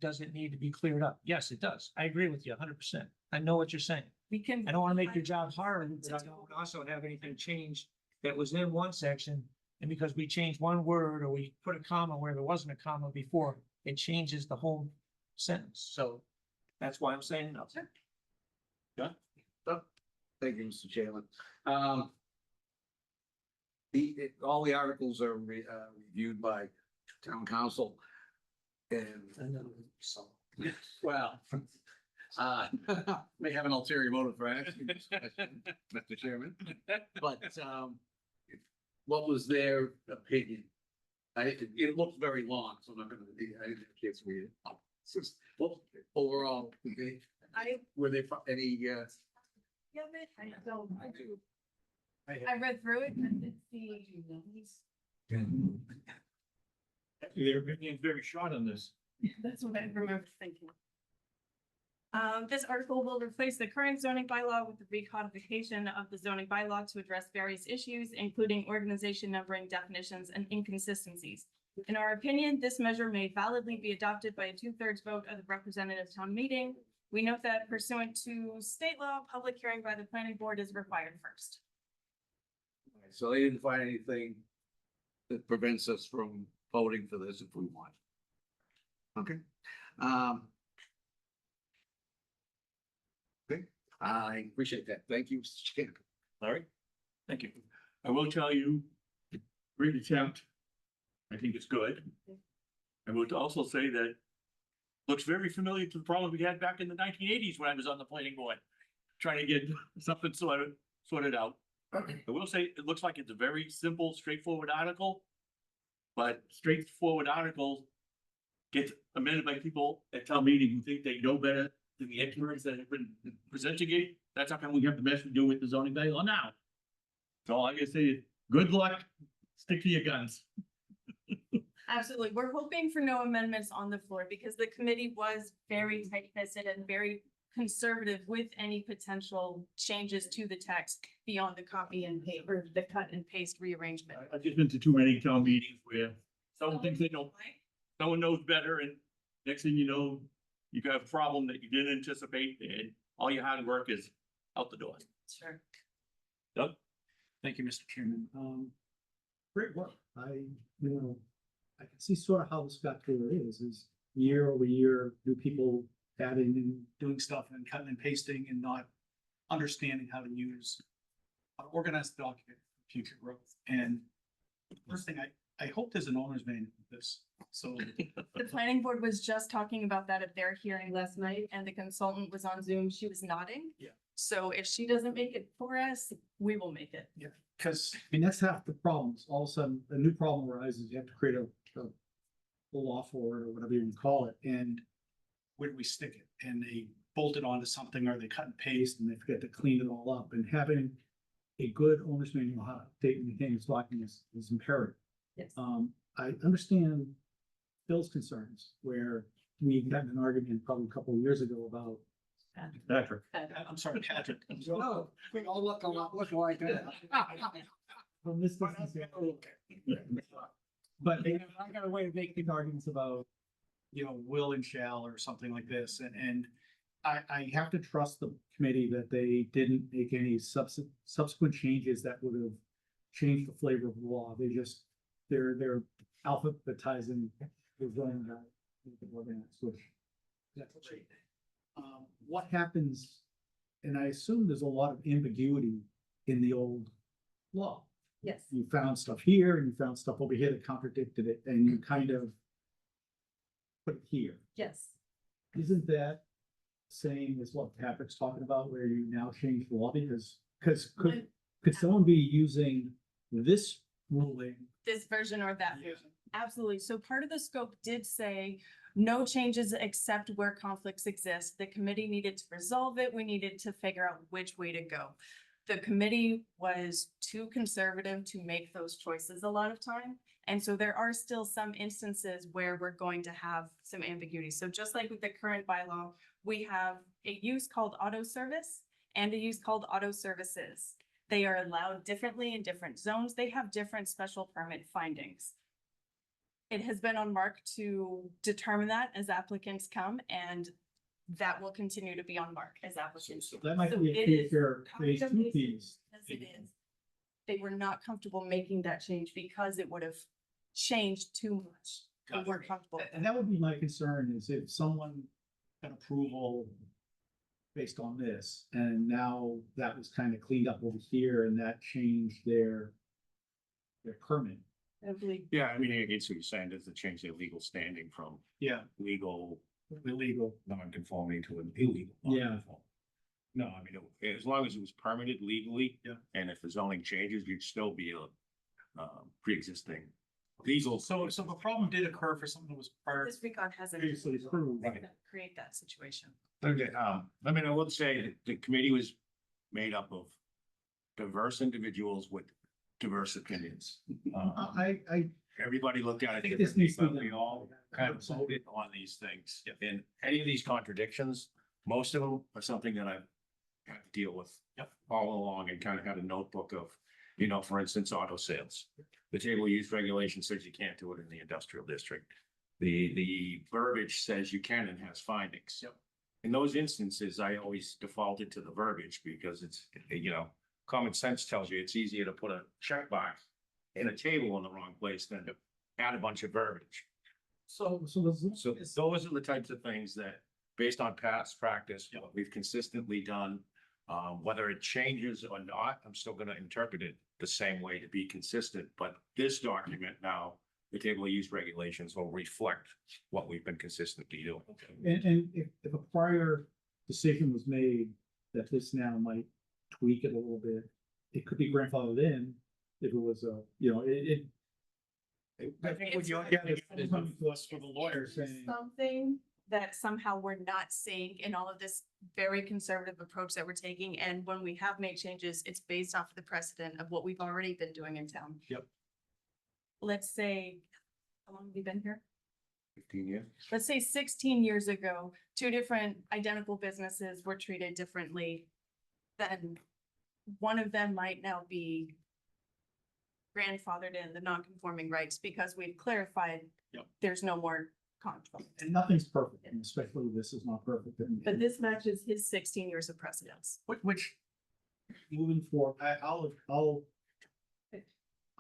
does it need to be cleared up? Yes, it does. I agree with you 100%. I know what you're saying. We can. I don't want to make your job harder, but I don't also have anything changed that was in one section. And because we changed one word or we put a comma where there wasn't a comma before, it changes the whole sentence. So that's why I'm saying no. Thank you, Mr. Chairman. All the articles are reviewed by town council. And well, may have an ulterior motive for asking this question, Mr. Chairman, but what was their opinion? It looked very long, so I'm not gonna, I didn't have a chance to read it. Well, overall, were there any, Yeah, but I don't. I read through it and it's Their opinion is very short on this. that's what I remember thinking. This article will replace the current zoning bylaw with the recodification of the zoning bylaw to address various issues, including organization numbering definitions and inconsistencies. In our opinion, this measure may validly be adopted by a 2/3 vote of the representative town meeting. We note that pursuant to state law, public hearing by the planning board is required first. so they didn't find anything that prevents us from voting for this if we want. Okay. Okay, I appreciate that. Thank you, Mr. Chairman. Larry? Thank you. I will tell you, great attempt. I think it's good. I would also say that looks very familiar to the problem we had back in the 1980s when I was on the planning board, trying to get something sorted out. I will say, it looks like it's a very simple, straightforward article. But straightforward articles get amended by people at town meeting who think they know better than the experts that have been presenting it. That's how come we have the best to do with the zoning bylaw now. So all I can say is, good luck, stick to your guns. Absolutely. We're hoping for no amendments on the floor because the committee was very tight-fisted and very conservative with any potential changes to the text beyond the copy and paste or the cut and paste rearrangement. I've just been to too many town meetings where someone thinks they know, someone knows better, and next thing you know, you got a problem that you didn't anticipate, and all your hard work is out the door. Sure. Doug? Thank you, Mr. Chairman. Great work. I can see sort of how this got to where it is year over year, new people adding and doing stuff and cutting and pasting and not understanding how to use, organize the document for future growth. And first thing, I hope there's an owner's manual of this. So The planning board was just talking about that at their hearing last night and the consultant was on Zoom. She was nodding. Yeah. So if she doesn't make it for us, we will make it. yeah, because that's half the problems. All of a sudden, a new problem arises. You have to create a law for it or whatever you can call it. And where do we stick it? And they bolt it onto something, or they cut and paste and they forget to clean it all up, and having a good owner's manual how to update and maintain its documents is imperative. Yes. I understand Phil's concerns, where we got in an argument probably a couple of years ago about Patrick. I'm sorry, Patrick. No, we all look like that. From this distance, yeah. But I got a way of making arguments about, will and shall or something like this, and I have to trust the committee that they didn't make any subsequent changes that would have changed the flavor of the law. They're alphabetizing the zoning ordinance, which that's great. What happens, and I assume there's a lot of ambiguity in the old law. Yes. You found stuff here and you found stuff over here that contradicted it, and you kind of put it here. Yes. Isn't that same as what Patrick's talking about, where you now change the law? Because could someone be using this ruling? This version or that version. Absolutely. So part of the scope did say no changes except where conflicts exist. The committee needed to resolve it. We needed to figure out which way to go. The committee was too conservative to make those choices a lot of time. And so there are still some instances where we're going to have some ambiguity. So just like with the current bylaw, we have a use called auto service and a use called auto services. They are allowed differently in different zones. They have different special permit findings. It has been on Mark to determine that as applicants come, and that will continue to be on Mark as applicants. That might So be it a is future phase kind of two a- piece. Yes, it is. They were not comfortable making that change because it would have changed too much. They weren't comfortable. And that would be my concern, is if someone got approval based on this, and now that was kind of cleaned up over here, and that changed their permit. I believe Yeah, I mean, I guess what you're saying is to change their legal standing from Yeah, legal illegal. non-conforming to an illegal. Yeah. non-conforming. No, I mean, as long as it was permitted legally. Yeah. And if the zoning changes, you'd still be a, pre-existing legal. So the problem did occur for something that was prior. this recon hasn't Previously approved. create that situation. Okay, I mean, I would say that the committee was made up of diverse individuals with diverse opinions. Everybody looked at I it think this needs differently, to be but we all kind of voted on these things. And any of these contradictions, most of them are something that I've had to deal with all along, and kind of had a notebook of, for instance, auto sales. The table of use regulation says you can't do it in the industrial district. The verbiage says you can and has findings. In those instances, I always defaulted to the verbiage because it's, common sense tells you it's easier to put a checkbox in a table in the wrong place than to add a bunch of verbiage. So So those are the types of things that, based on past practice, what we've consistently done, whether it changes or not, I'm still gonna interpret it the same way to be consistent. But this document now, the table of use regulations will reflect what we've been consistently doing. And if a prior decision was made that this now might tweak it a little bit, it could be grandfathered in if it was I think what you're getting at is coming to us for the lawyer saying. Something that somehow we're not seeing in all of this very conservative approach that we're taking. And when we have made changes, it's based off of the precedent of what we've already been doing in town. Yep. Let's say, how long have you been here? 15 years. Let's say 16 years ago, two different identical businesses were treated differently. Then one of them might now be grandfathered in the non-conforming rights because we've clarified Yep. there's no more conflict. And nothing's perfect, and especially this is not perfect. And- But this matches his 16 years of precedence. Which, moving forward,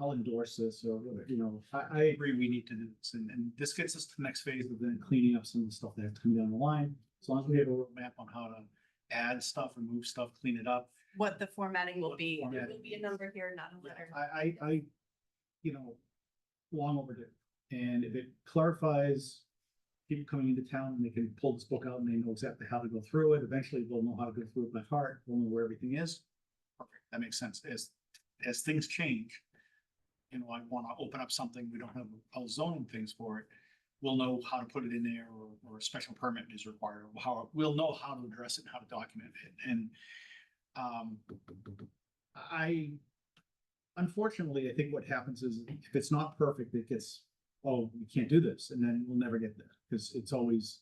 I'll endorse this, or, I agree we need to do this, and this gets us to the next phase of then cleaning up some of the stuff that has to come down the line. As long as we have a roadmap on how to add stuff, remove stuff, clean it up. What the formatting will be, What the it formatting will be a number here, not a letter. I, long overdue. And if it clarifies people coming into town, and they can pull this book out and they know exactly how to go through it, eventually they'll know how to go through it by heart, they'll know where everything is. Perfect, that makes sense. As things change, I want to open up something, we don't have all zoning things for it. we'll know how to put it in there or a special permit is required, or we'll know how to address it, and how to document it. And unfortunately, I think what happens is if it's not perfect, it gets, oh, we can't do this, and then we'll never get there, because it's always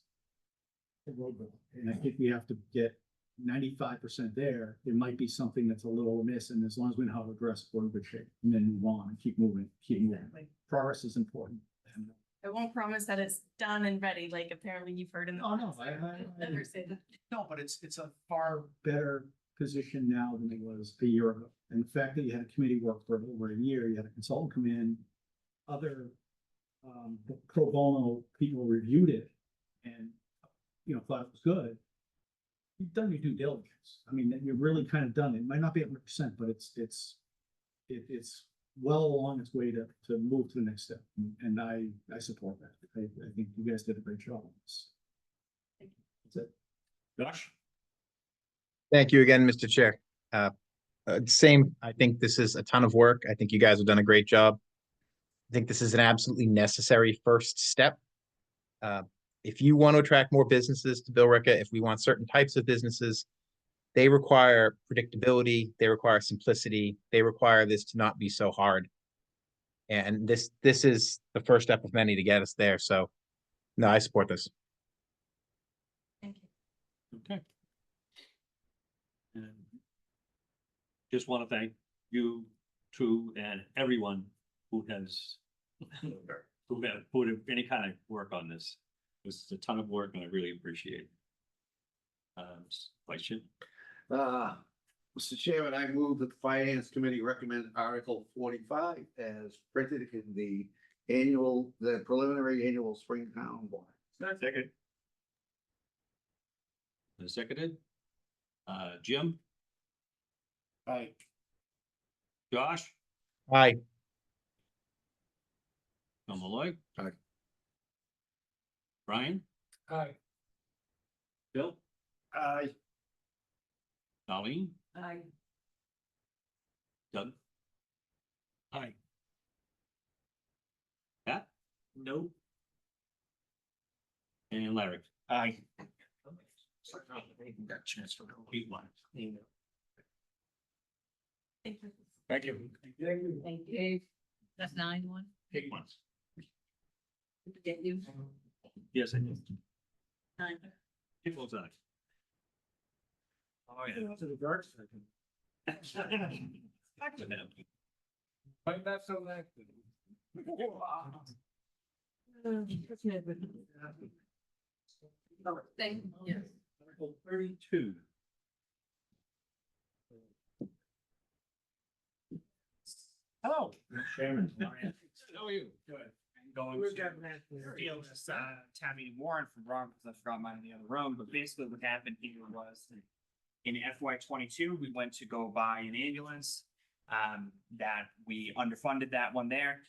a roadblock. And I think we have to get 95% there. There might be something that's a little amiss, and as long as we know how to address it, we're in good shape, and then move on and keep moving, Exactly. Progress is important. And I won't promise that it's done and ready, like apparently you've heard in the. Oh, no, past. I Never say that. no, but it's a far better position now than it was a year ago. And the fact that you had a committee work for over a year, you had a consultant come in, other pro bono people reviewed it and, thought it was good. You've done your due diligence. I mean, you've really kind of done it. It might not be 100%, but it's well along its way to move to the next step. And I support that. I think you guys did a great job on this. That's it. Josh? Thank you again, Mr. Chair. Same, I think this is a ton of work. I think you guys have done a great job. I think this is an absolutely necessary first step. If you want to attract more businesses to Billerica, if we want certain types of businesses, they require predictability, they require simplicity, they require this to not be so hard. And this is the first step of many to get us there. So, no, I support this. Thank you. Okay. And just want to thank you two and everyone who has put in any kind of work on this. This is a ton of work and I really appreciate it. Vice Chair? Mr. Chairman, I move that the Finance Committee recommend Article 45 as printed in the preliminary annual spring town warrant. Second. Seconded. Jim? Aye. Josh? Aye. Tom Malloy? Aye. Brian? Aye. Bill? Aye. Darlene? I, Doug? Aye. Pat? No. And Larry? Aye. Got a chance to repeat one. Thank you. Thank you. thank you. That's 9-1. Take one. Get you. Yes, I did. 9. It was on. Oh, yeah. To the dark side. Back to them. Might not so active. Thank you. Article 32. Hello. Chairman. How are you? Good. I'm going to steal this, town meeting warrant from Ron because I forgot mine in the other room, but basically what happened here was in FY 22, we went to go buy an ambulance. That we underfunded that one there.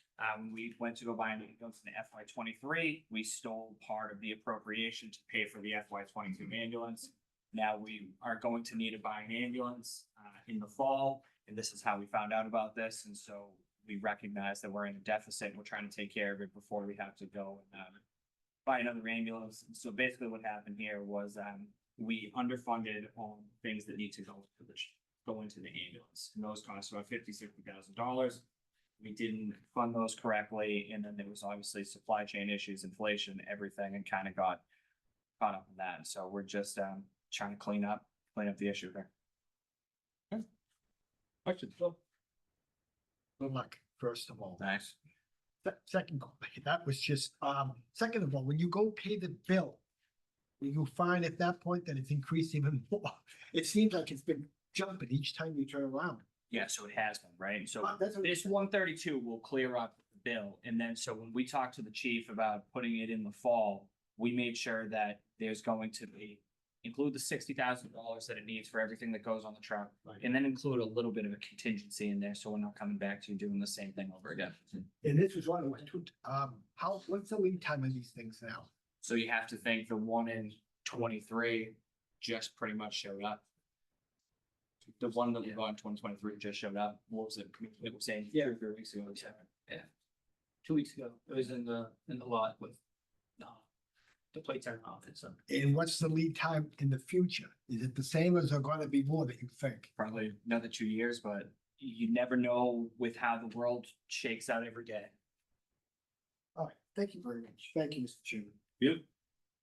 We went to go buy an ambulance in the FY 23. We stole part of the appropriation to pay for the FY 22 ambulance. Now we are going to need to buy an ambulance in the fall, and this is how we found out about this. And so we recognize that we're in a deficit. We're trying to take care of it before we have to go and buy another ambulance. And so basically what happened here was we underfunded on things that need to go into the ambulance. And those cost about $50,000-$60,000. We didn't fund those correctly. And then there was obviously supply chain issues, inflation, everything, and kind of got caught up in that. And so we're just trying to clean up the issue there. Questions? Good luck, first of all. Nice. Second, that was just, second of all, when you go pay the bill, you find at that point that it's increased even more. It seems like it's been jumping each time you turn around. Yeah, so it has been, right? So That's what- this 132 will clear up the bill. And then, so when we talked to the chief about putting it in the fall, we made sure that there's going to be, include the $60,000 that it needs for everything that goes on the truck. And then include a little bit of a contingency in there, so we're not coming back to you doing the same thing over again. And this was one of the two, what's the lead time of these things now? So you have to think the one in 23 just pretty much showed up. The one that we got in 2023 just showed up. What was it? It was saying 2 or 3 weeks ago. Yeah. 2 weeks ago. It was in the lot with The plates are off, it's And what's the lead time in the future? Is it the same or is there gonna be more that you think? probably another 2 years, but you never know with how the world shakes out every day. All right, thank you very much. Thank you, Mr. Chairman. Yep.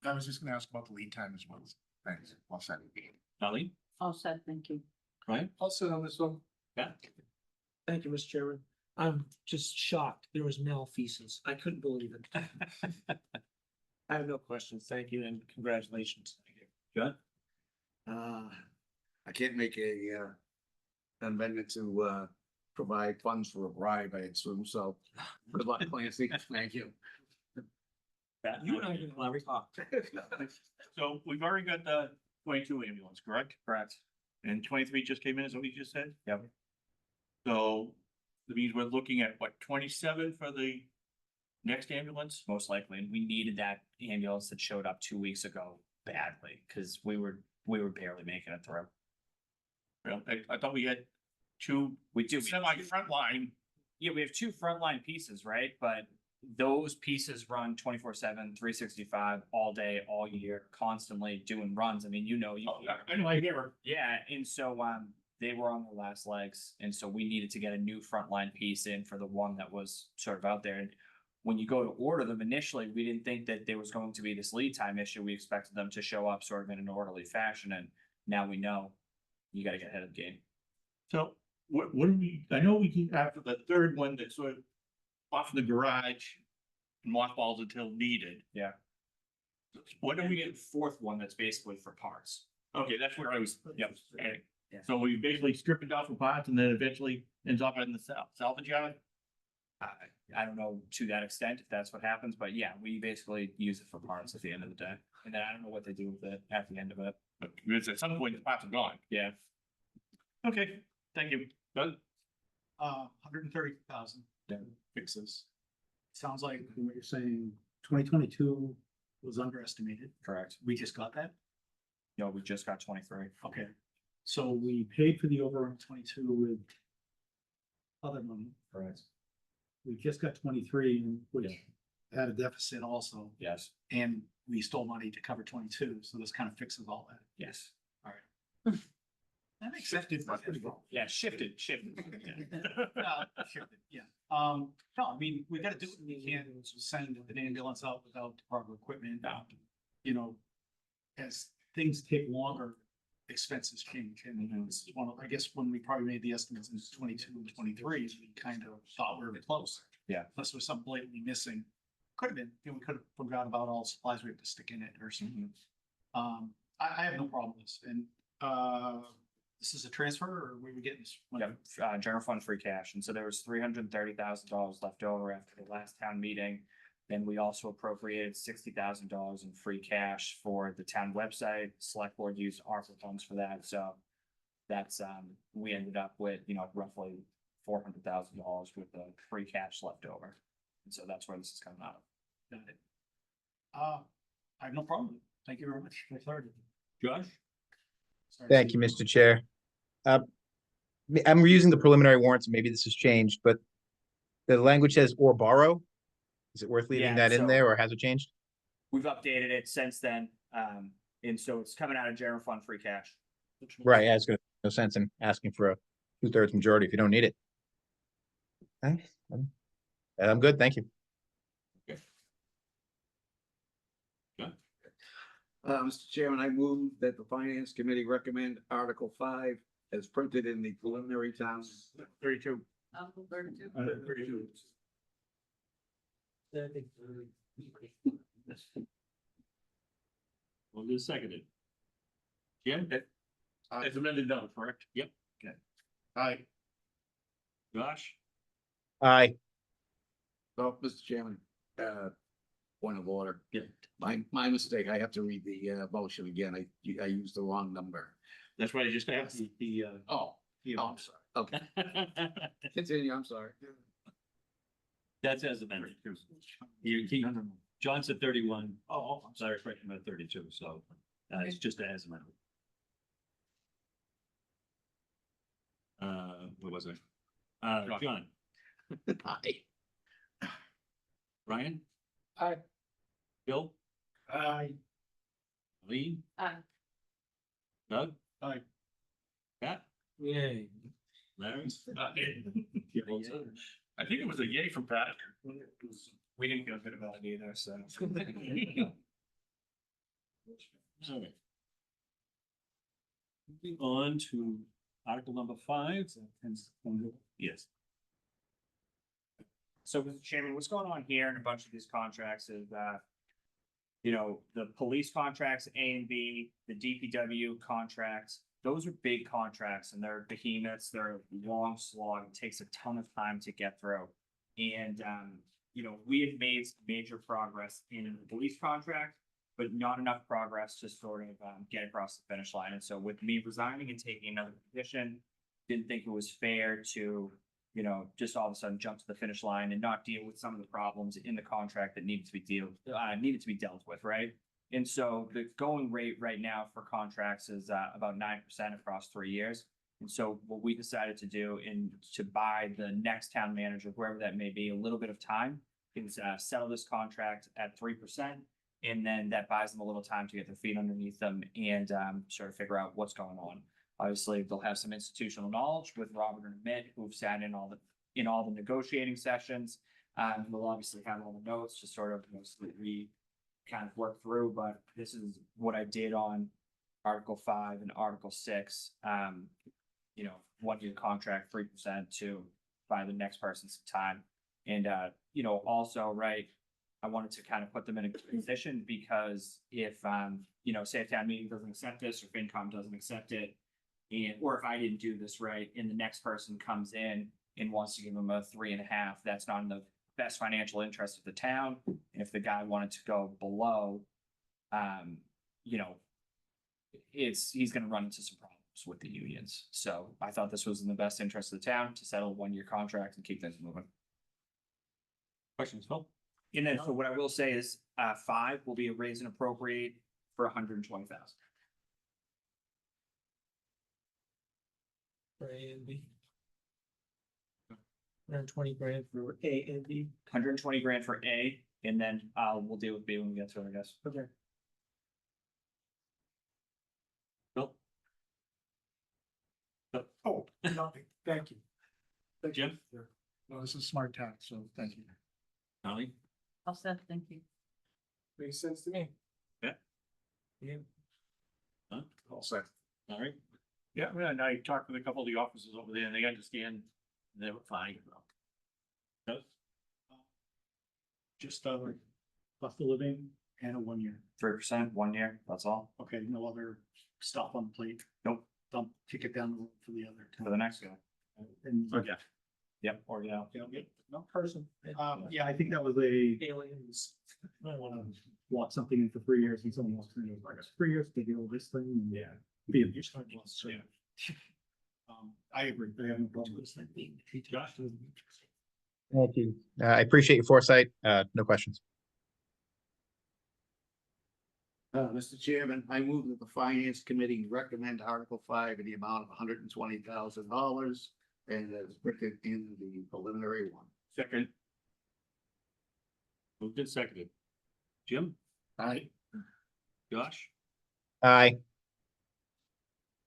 I was just gonna ask about the lead time as well. Thanks. Well said. Colleen, All set, thank you. Ryan? I'll sit on this one. Yeah. Thank you, Mr. Chairman. I'm just shocked. There was malfeasance. I couldn't believe it. I have no questions. Thank you and congratulations. John? I can't make a amendment to provide funds for a bribe, I assume, so good luck, Clancy. Thank you. You and I can Larry talk. So we've already got the 22 ambulance, correct? Correct. And 23 just came in, is that what you just said? Yep. So that means we're looking at what, 27 for the next ambulance? Most likely, and we needed that ambulance that showed up 2 weeks ago badly, cause we were barely making it through. Well, I thought we had two We do. semi frontline. Yeah, we have two frontline pieces, right? But those pieces run 24/7, 365, all day, all year, constantly doing runs. I mean, you know, I know, I hear her. yeah, and so they were on their last legs, and so we needed to get a new frontline piece in for the one that was sort of out there. And when you go to order them initially, we didn't think that there was going to be this lead time issue. We expected them to show up sort of in an orderly fashion, and now we know you got to get ahead of the game. So what do we, I know we can have the third one that's sort of off in the garage, mothballs until needed. Yeah. What do And we we get? get a fourth one that's basically for parts. Okay, that's where I was. Yep. Okay. Yeah. So we basically strip it off for parts and then eventually ends up in the salvage yard? I don't know to that extent if that's what happens, but yeah, we basically use it for parts at the end of the day. And then I don't know what they do with it at the end of it. Because at some point the parts are gone. Yeah. Okay, thank you. Done? 130,000 Yeah. fixes. Sounds like what you're saying, 2022 was underestimated. Correct. We just got that? No, we just got 23. Okay. So we paid for the overrun 22 with other money. Correct. We just got 23, which had a deficit also, Yes. and we stole money to cover 22, so this kind of fixes all that. Yes. That makes sense. Yeah, shifted. Yeah. No, I mean, we gotta do what we can, send an ambulance out without Department of Equipment. You know, as things take longer, expenses change, and this is one of, I guess, when we probably made the estimates in 22 and 23, we kind of thought we were close. Yeah. Unless there was something blatantly missing. Could have been, you know, we could have forgot about all supplies we have to stick in it or something. I have no problem with this, and, this is a transfer, or were we getting this? money? Yep, general fund free cash. And so there was $330,000 left over after the last town meeting. Then we also appropriated $60,000 in free cash for the town website. Select board used ARPA funds for that. So that's, we ended up with, you know, roughly $400,000 with the free cash left over. And so that's where this is coming out of. Got it. I have no problem. Thank you very much for clarity. Josh? Thank you, Mr. Chair. I'm reusing the preliminary warrants, maybe this has changed, but the language says or borrow. Is it worth leaving Yeah, that in so- there, or has it changed? We've updated it since then. And so it's coming out of general fund free cash. Right, yeah, it's gonna, no sense in asking for a 2/3 majority if you don't need it. Okay, I'm good, thank you. Mr. Chairman, I move that the Finance Committee recommend Article 5 as printed in the preliminary town. 32. Uncle Bird, 32. Well, just seconded. Jim? As amended, no, correct? Yep. Okay. Aye. Josh? Aye, So, Mr. Chairman, point of order. Yeah. My mistake. I have to read the motion again. I used the wrong number. That's why I just asked. Oh, I'm sorry. Okay, continue. I'm sorry. That's as amended. John said 31. Oh, I'm sorry, correcting about 32, so it's just as amended. What was it? John, Aye. Ryan? Aye. Bill, Aye. Lee, Aye. Doug, Aye. Pat, Yay. Larry. I think it was a yay from Pat. We didn't feel good about it either, so. Alright. Moving on to article number 5. Yes. So, Mr. Chairman, what's going on here in a bunch of these contracts is, you know, the police contracts, A and B, the DPW contracts, those are big contracts and they're behemoths, they're long slog, it takes a ton of time to get through. And, you know, we had made some major progress in the police contract, but not enough progress to sort of, get across the finish line. And so with me resigning and taking another position, didn't think it was fair to, you know, just all of a sudden jump to the finish line and not deal with some of the problems in the contract that needed to be dealt with, right? And so the going rate right now for contracts is about 9% across 3 years. And so what we decided to do to buy the next town manager, whoever that may be, a little bit of time is settle this contract at 3%. And then that buys them a little time to get their feet underneath them and sort of figure out what's going on. Obviously, they'll have some institutional knowledge with Robert and Mitt, who've sat in all the negotiating sessions. We'll obviously have all the notes to sort of we kind of work through, but this is what I did on Article 5 and Article 6. You know, 1-year contract, 3% to buy the next person some time. And you know, also, right, I wanted to kind of put them in a good position because if you know, say if town meeting doesn't accept this or FinCom doesn't accept it, or if I didn't do this right and the next person comes in and wants to give them a 3.5, that's not in the best financial interest of the town. And if the guy wanted to go below, you know, he's gonna run into some problems with the unions. So I thought this was in the best interest of the town to settle a 1-year contract and keep things moving. Questions, Phil? And then, so what I will say is, 5 will be a raise and appropriate for 120,000. For A and B. 120 grand for A and B. 120 grand for A, and then we'll deal with B when we get to it, I guess. Okay. Bill? Oh, nothing. Thank you. Thank you. Jim? Well, this is smart tax, so thank you. Holly? All set, thank you. Makes sense to me. Yeah. Yeah. Huh? All set. All right. Yeah, I mean, I talked with a couple of the officers over there and they understand, they were fine. Doug? Just cost of living and a 1 year. 3%, 1 year, that's all. Okay, no other stuff on the plate. Nope. Dump, kick it down the road for the other. For the next guy. And, Okay. Yep, or yeah. no person. Yeah, I think that was a, Aliens. I want something in for 3 years. He's only wants 3 years. Like 3 years to deal with this thing. And Yeah. Be a huge time. So, I agree. I have no problem with this. Josh? Thank you. I appreciate your foresight. No questions. Mr. Chairman, I move that the Finance Committee recommend Article 5 in the amount of $120,000 and as written in the preliminary one. Second. Moved and seconded. Jim? Aye. Josh? Aye.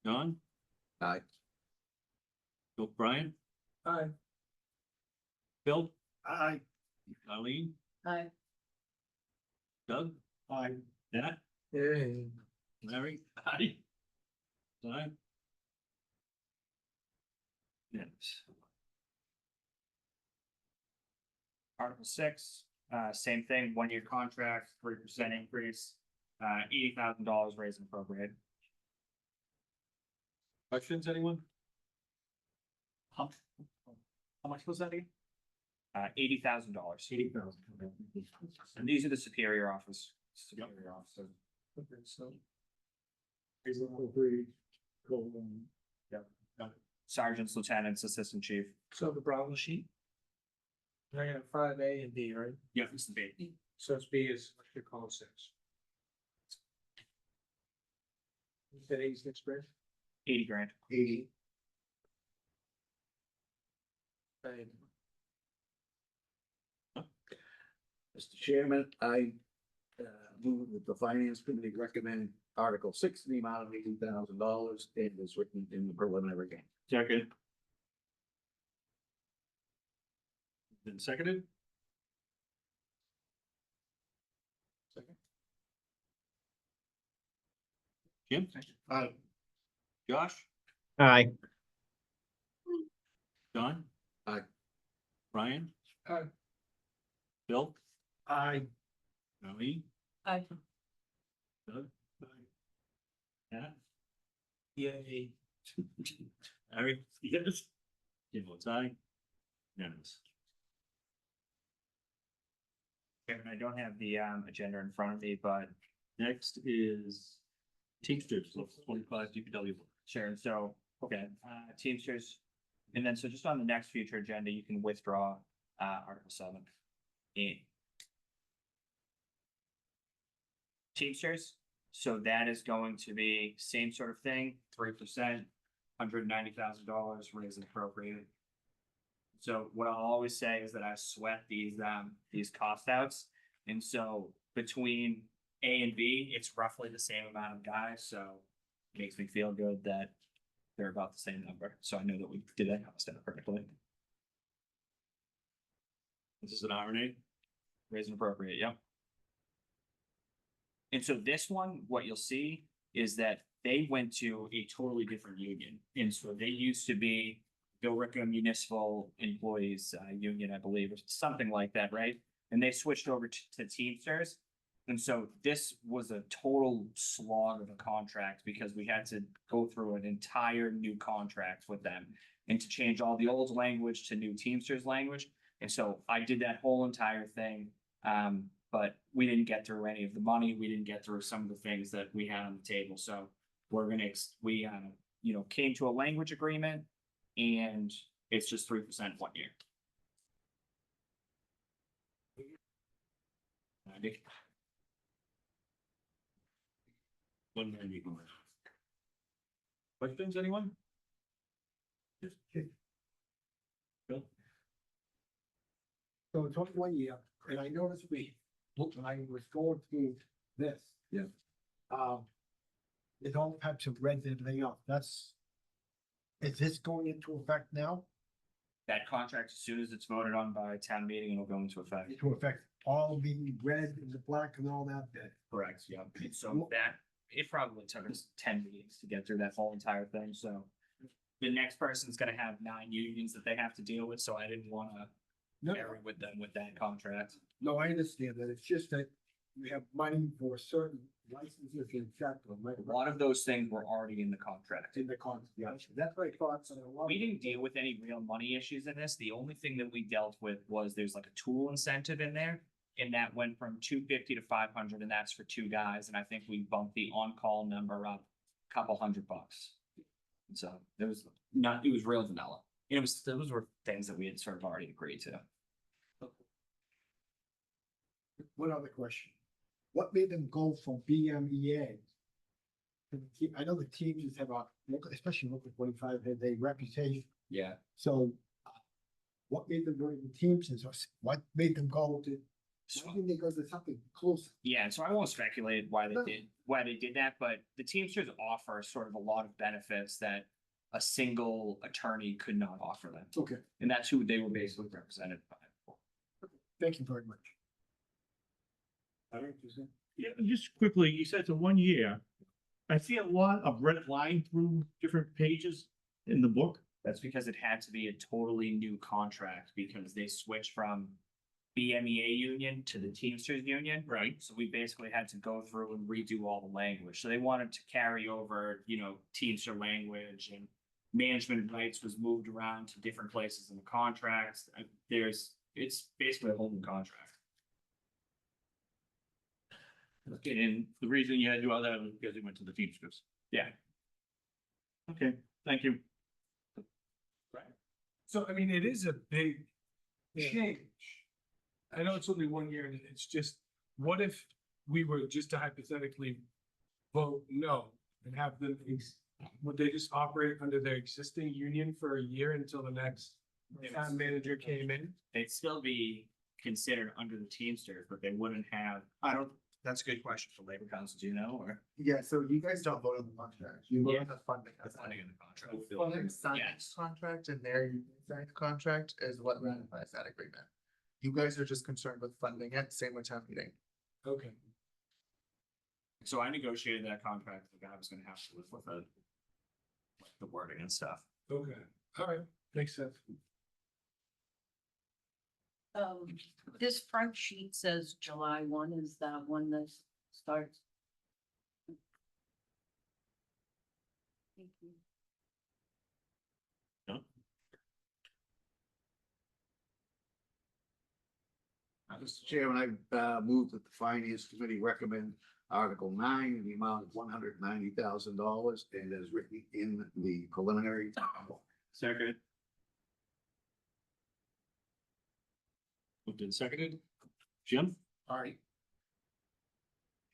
John? Aye. Bill? Brian? Aye. Bill? Aye. Eileen? Aye. Doug? Aye. Nat? Yay. Larry? Aye. Aye. Yes. Article 6, same thing, 1-year contract, 3% increase, $80,000 raise and appropriate. Questions, anyone? How much was that again? $80,000. 80,000. And these are the superior office. Superior officer. Okay, so. Reasonable, agree, go, Sergeants, lieutenants, assistant chief. So the Bravo sheet. I got 5A and B, right? Yeah, it's the B. So it's B is what you call 6. You said 86 grand? 80 grand. 80. Right. Mr. Chairman, I Move that the finance committee recommend Article 6 in the amount of $80,000 and is written in the preliminary game. Second. Been seconded? Jim? Aye. Josh? Aye. John? Aye. Brian? Aye. Bill? I, Marlene? I, Doug? Pat? Yay. Harry? Yes. Jim votes aye. Unanimous. Chairman, I don't have the agenda in front of me, but Next is Teamsters, Local 25 DPW. sure, so, okay, Teamsters. And then, so just on the next future agenda, you can withdraw Article 7. Teamsters, so that is going to be same sort of thing, 3%, $190,000 raised and appropriated. So what I'll always say is that I sweat these cost outs, and so between A and B, it's roughly the same amount of guys, so it makes me feel good that they're about the same number, so I know that we did that cost out correctly. This is an RNA. Raise and appropriate, yep. And so this one, what you'll see is that they went to a totally different union. And so they used to be Billerica Municipal Employees Union, I believe, or something like that, right? And they switched over to Teamsters. And so this was a total slog of a contract because we had to go through an entire new contract with them and to change all the old language to new Teamsters language. And so I did that whole entire thing. But we didn't get through any of the money. We didn't get through some of the things that we had on the table. So we're gonna, came to a language agreement and it's just 3% 1 year. Andy? 190. Questions, anyone? Bill? so it's only 1 year, and I noticed when I was going through this. Yeah. There's all types of reds and everything else, is this going into effect now? That contract, as soon as it's voted on by town meeting, it'll go into effect. To affect all the red and the black and all that bit? Correct, yeah. And so that, it probably took us 10 meetings to get through that whole entire thing, so. The next person's gonna have 9 unions that they have to deal with, so I didn't wanna No, carry with them with that contract. no, I understand that, it's just that we have money for certain licenses and check them, right? A lot of those things were already in the contract. In the contract, yeah, that's what I thought, so. We didn't deal with any real money issues in this. The only thing that we dealt with was there's like a tool incentive in there. And that went from 250 to 500, and that's for 2 guys. And I think we bumped the on-call number up a couple $100. And so it was real vanilla. And those were things that we had sort of already agreed to. One other question, what made them go from BMEA? I know the teams have especially local 25, have a reputation, Yeah. so. What made them go to the teams, and what made them go to, why didn't they go to something closer? Yeah, and so I won't speculate why they did that, but the Teamsters offer sort of a lot of benefits that a single attorney could not offer them. Okay, And that's who they were basically represented by. thank you very much. Yeah, just quickly, you said it's a 1 year. I see a lot of red line through different pages in the book. That's because it had to be a totally new contract because they switched from BMEA union to the Teamsters union. Right. So we basically had to go through and redo all the language. So they wanted to carry over, Teamster language, and management rights was moved around to different places in the contracts. It's basically a whole new contract. Okay, and the reason you had to do all that was because it went to the Teamsters. Yeah. Okay, thank you. So, I mean, it is a big change. I know it's only 1 year, and it's just, what if we were just to hypothetically vote no and have them, would they just operate under their existing union for a year until the next town manager came in? They'd still be considered under the Teamsters, but they wouldn't have, That's a good question for Labor Council, do you know, or? Yeah, so you guys don't vote on the contract, you vote on the funding. The funding in the contract. Funding signs Yes. contract and their signed contract is what ratifies that agreement. You guys are just concerned with funding it, same with town meeting. Okay. So I negotiated that contract, the guy was gonna have to live with it. Like the wording and stuff. Okay, all right, makes sense. This front sheet says July 1, is that when this starts? Thank you. Mr. Chairman, I move that the Finance Committee recommend Article 9 in the amount of $190,000 and as written in the preliminary. Second. Moved and seconded. Jim, All right,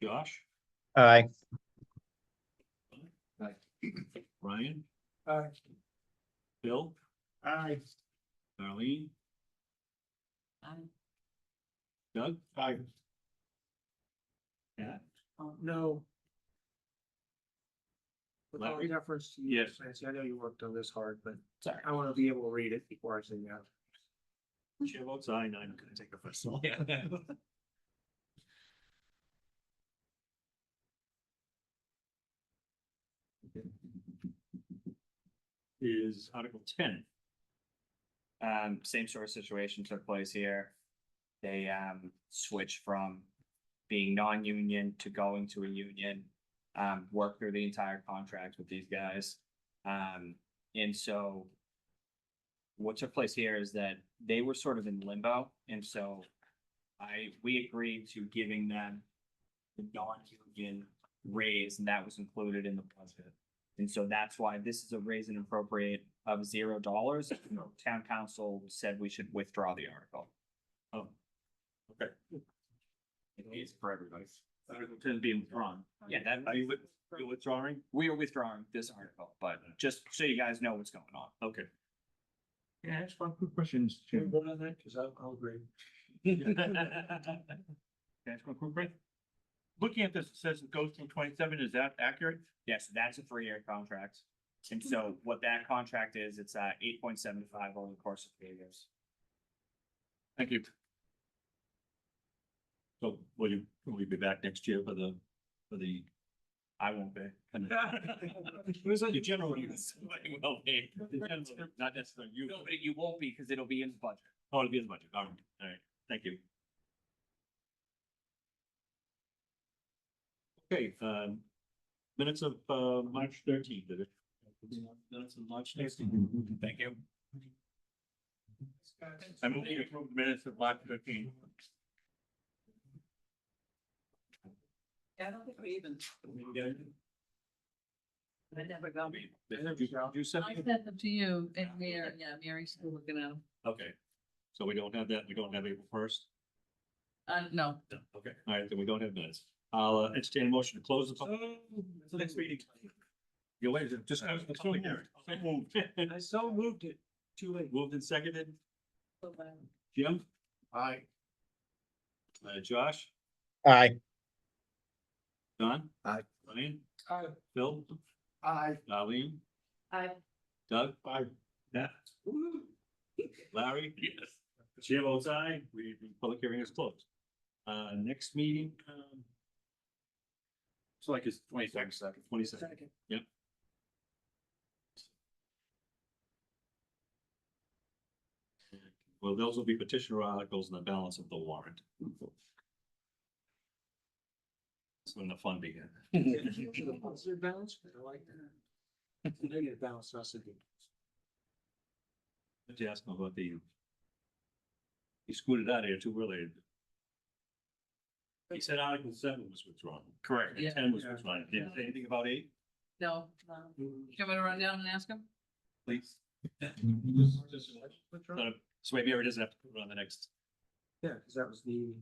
Josh, Aye. Ryan, Aye. Bill, aye. Darlene, Doug? Aye. Yeah. No. With all Larry? deference to you, Yes. Nancy, I know you worked on this hard, but Sorry. I wanna be able to read it before I say yeah. Chair votes aye, nine, I'm gonna take a first. Is Article 10. Same sort of situation took place here. They, switched from being non-union to going to a union. Worked through the entire contract with these guys. And so what took place here is that they were sort of in limbo, and so we agreed to giving them the non-union raise, and that was included in the budget. And so that's why this is a raise and appropriate of $0. Town council said we should withdraw the article. Oh. Okay. It's for everybody. Article 10 being withdrawn. Yeah, that, Are you withdrawing? we are withdrawing this article, but just so you guys know what's going on. Okay. Yeah, that's one quick question, Mr. Can we Chairman. vote on that? Cause I'll agree. Can I ask one quick question? Looking at this, it says it goes till 27, is that accurate? Yes, that's a 3-year contract. And so what that contract is, it's 8.75 over the course of 3 years. Thank you. So will we be back next year for the? I won't be. The general use. Well, not necessarily you. No, but you won't be because it'll be in the budget. Oh, it'll be in the budget. All right, thank you. Okay, minutes of, March 13th, did it? Minutes of March 13th. Thank you. I move to approve the minutes of March 15. I don't think we even, I never got. You sent I me? sent them to you and Mary's still looking at them. Okay, so we don't have that, we don't have April 1st? No. No, okay, all right, then we don't have minutes. I'll entertain a motion to close the public. So next meeting. You wait, just close the public hearing. So moved. I so moved it, too late. Moved and seconded. Jim, Aye. Josh, Aye. Don? Aye. Ryan, Aye. Phil, Aye. Darlene, I, Doug? Aye. Nat? Larry? Yes. Chair votes aye, the public hearing is closed. Next meeting, It's like it's 22nd. 22nd. Yep. Well, those will be petitioner articles and the balance of the warrant. That's when the fun begins. Positive balance, I like that. Negative balance, not so good. Let's ask him about the. He scooted out of here too early. He said Article 7 was withdrawn. Correct. And 10 was withdrawn. Did he say anything about 8, no, no. You want me to run down and ask him? please? So maybe he doesn't have to put it on the next. Yeah, cause that was the,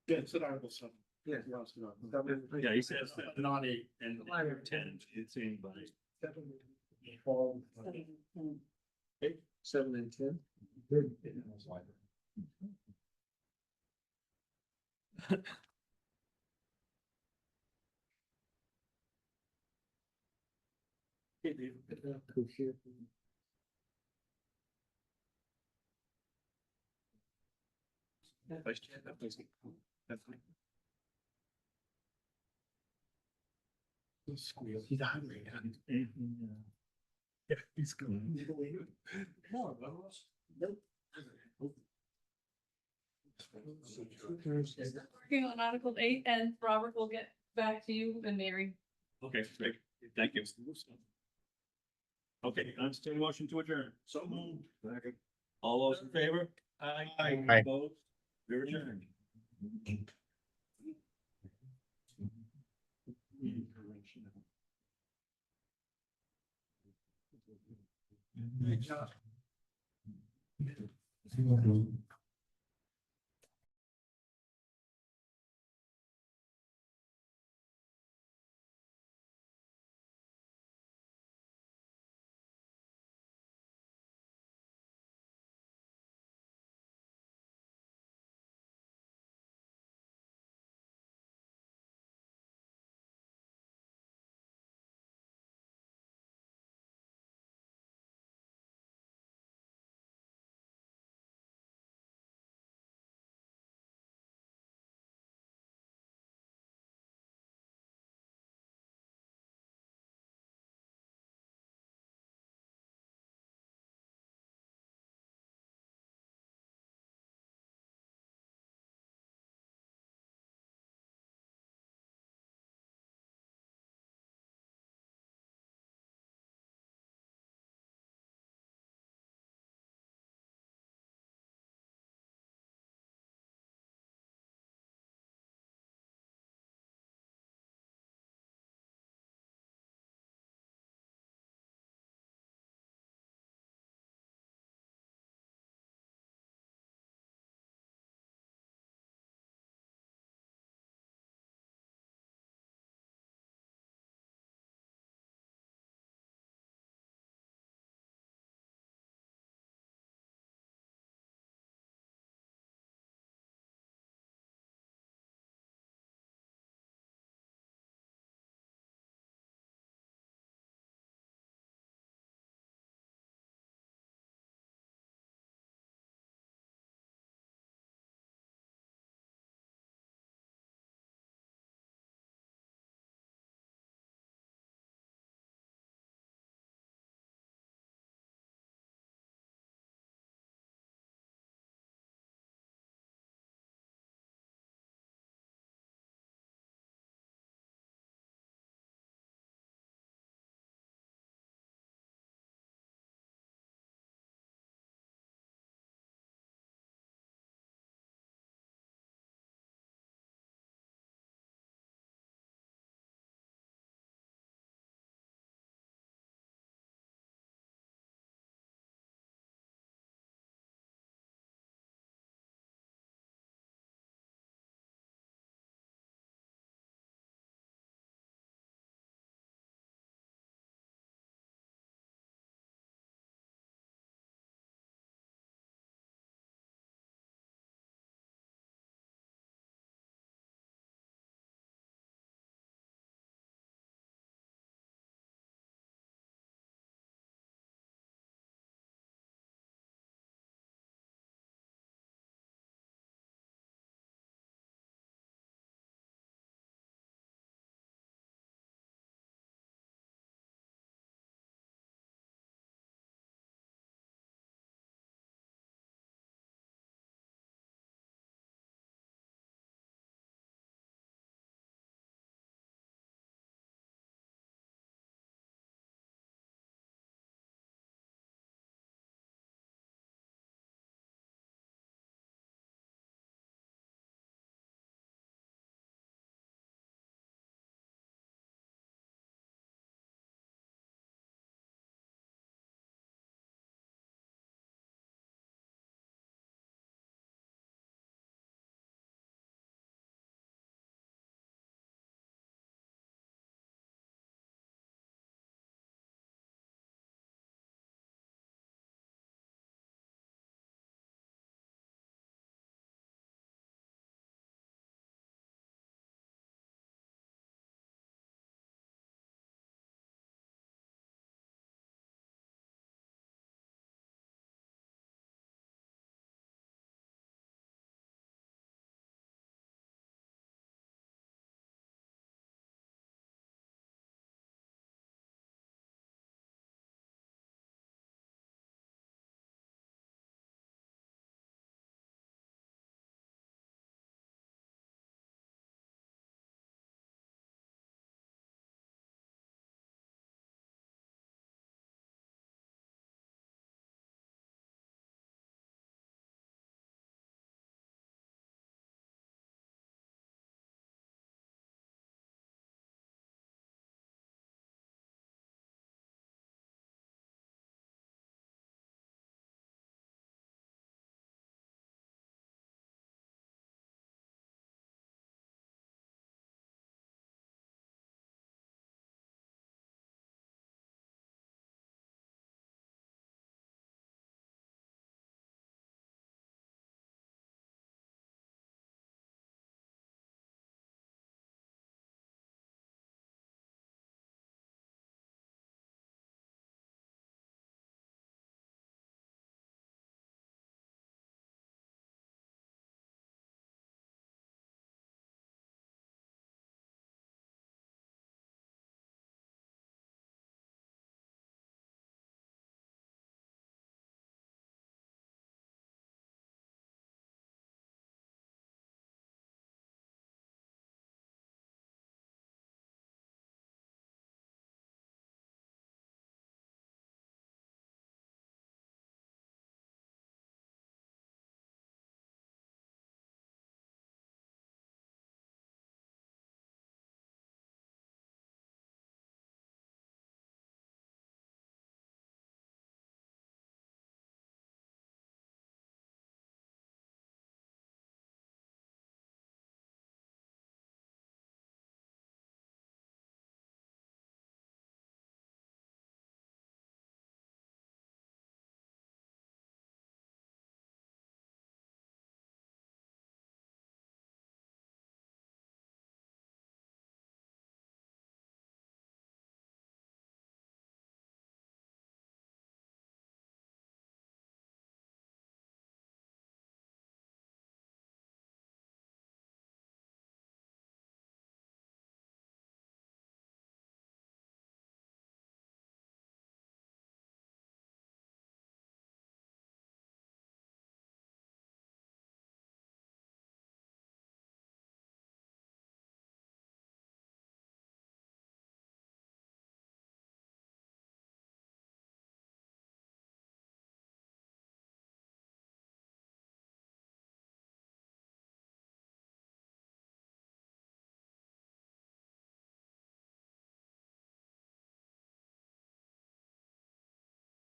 Yeah, it's an article 7. yeah. that was- Yeah, he says Not 8. and 10, it's anybody. 7 and 10. Vice Chair, that was- that's fine. He's hungry. Yeah, he's good. Working on Article 8, and Robert will get back to you and Mary. Okay, great, thank you. Okay, entertain a motion to adjourn. So moved. All those in favor? Aye. Aye. Opposed? We're adjourned. Good job.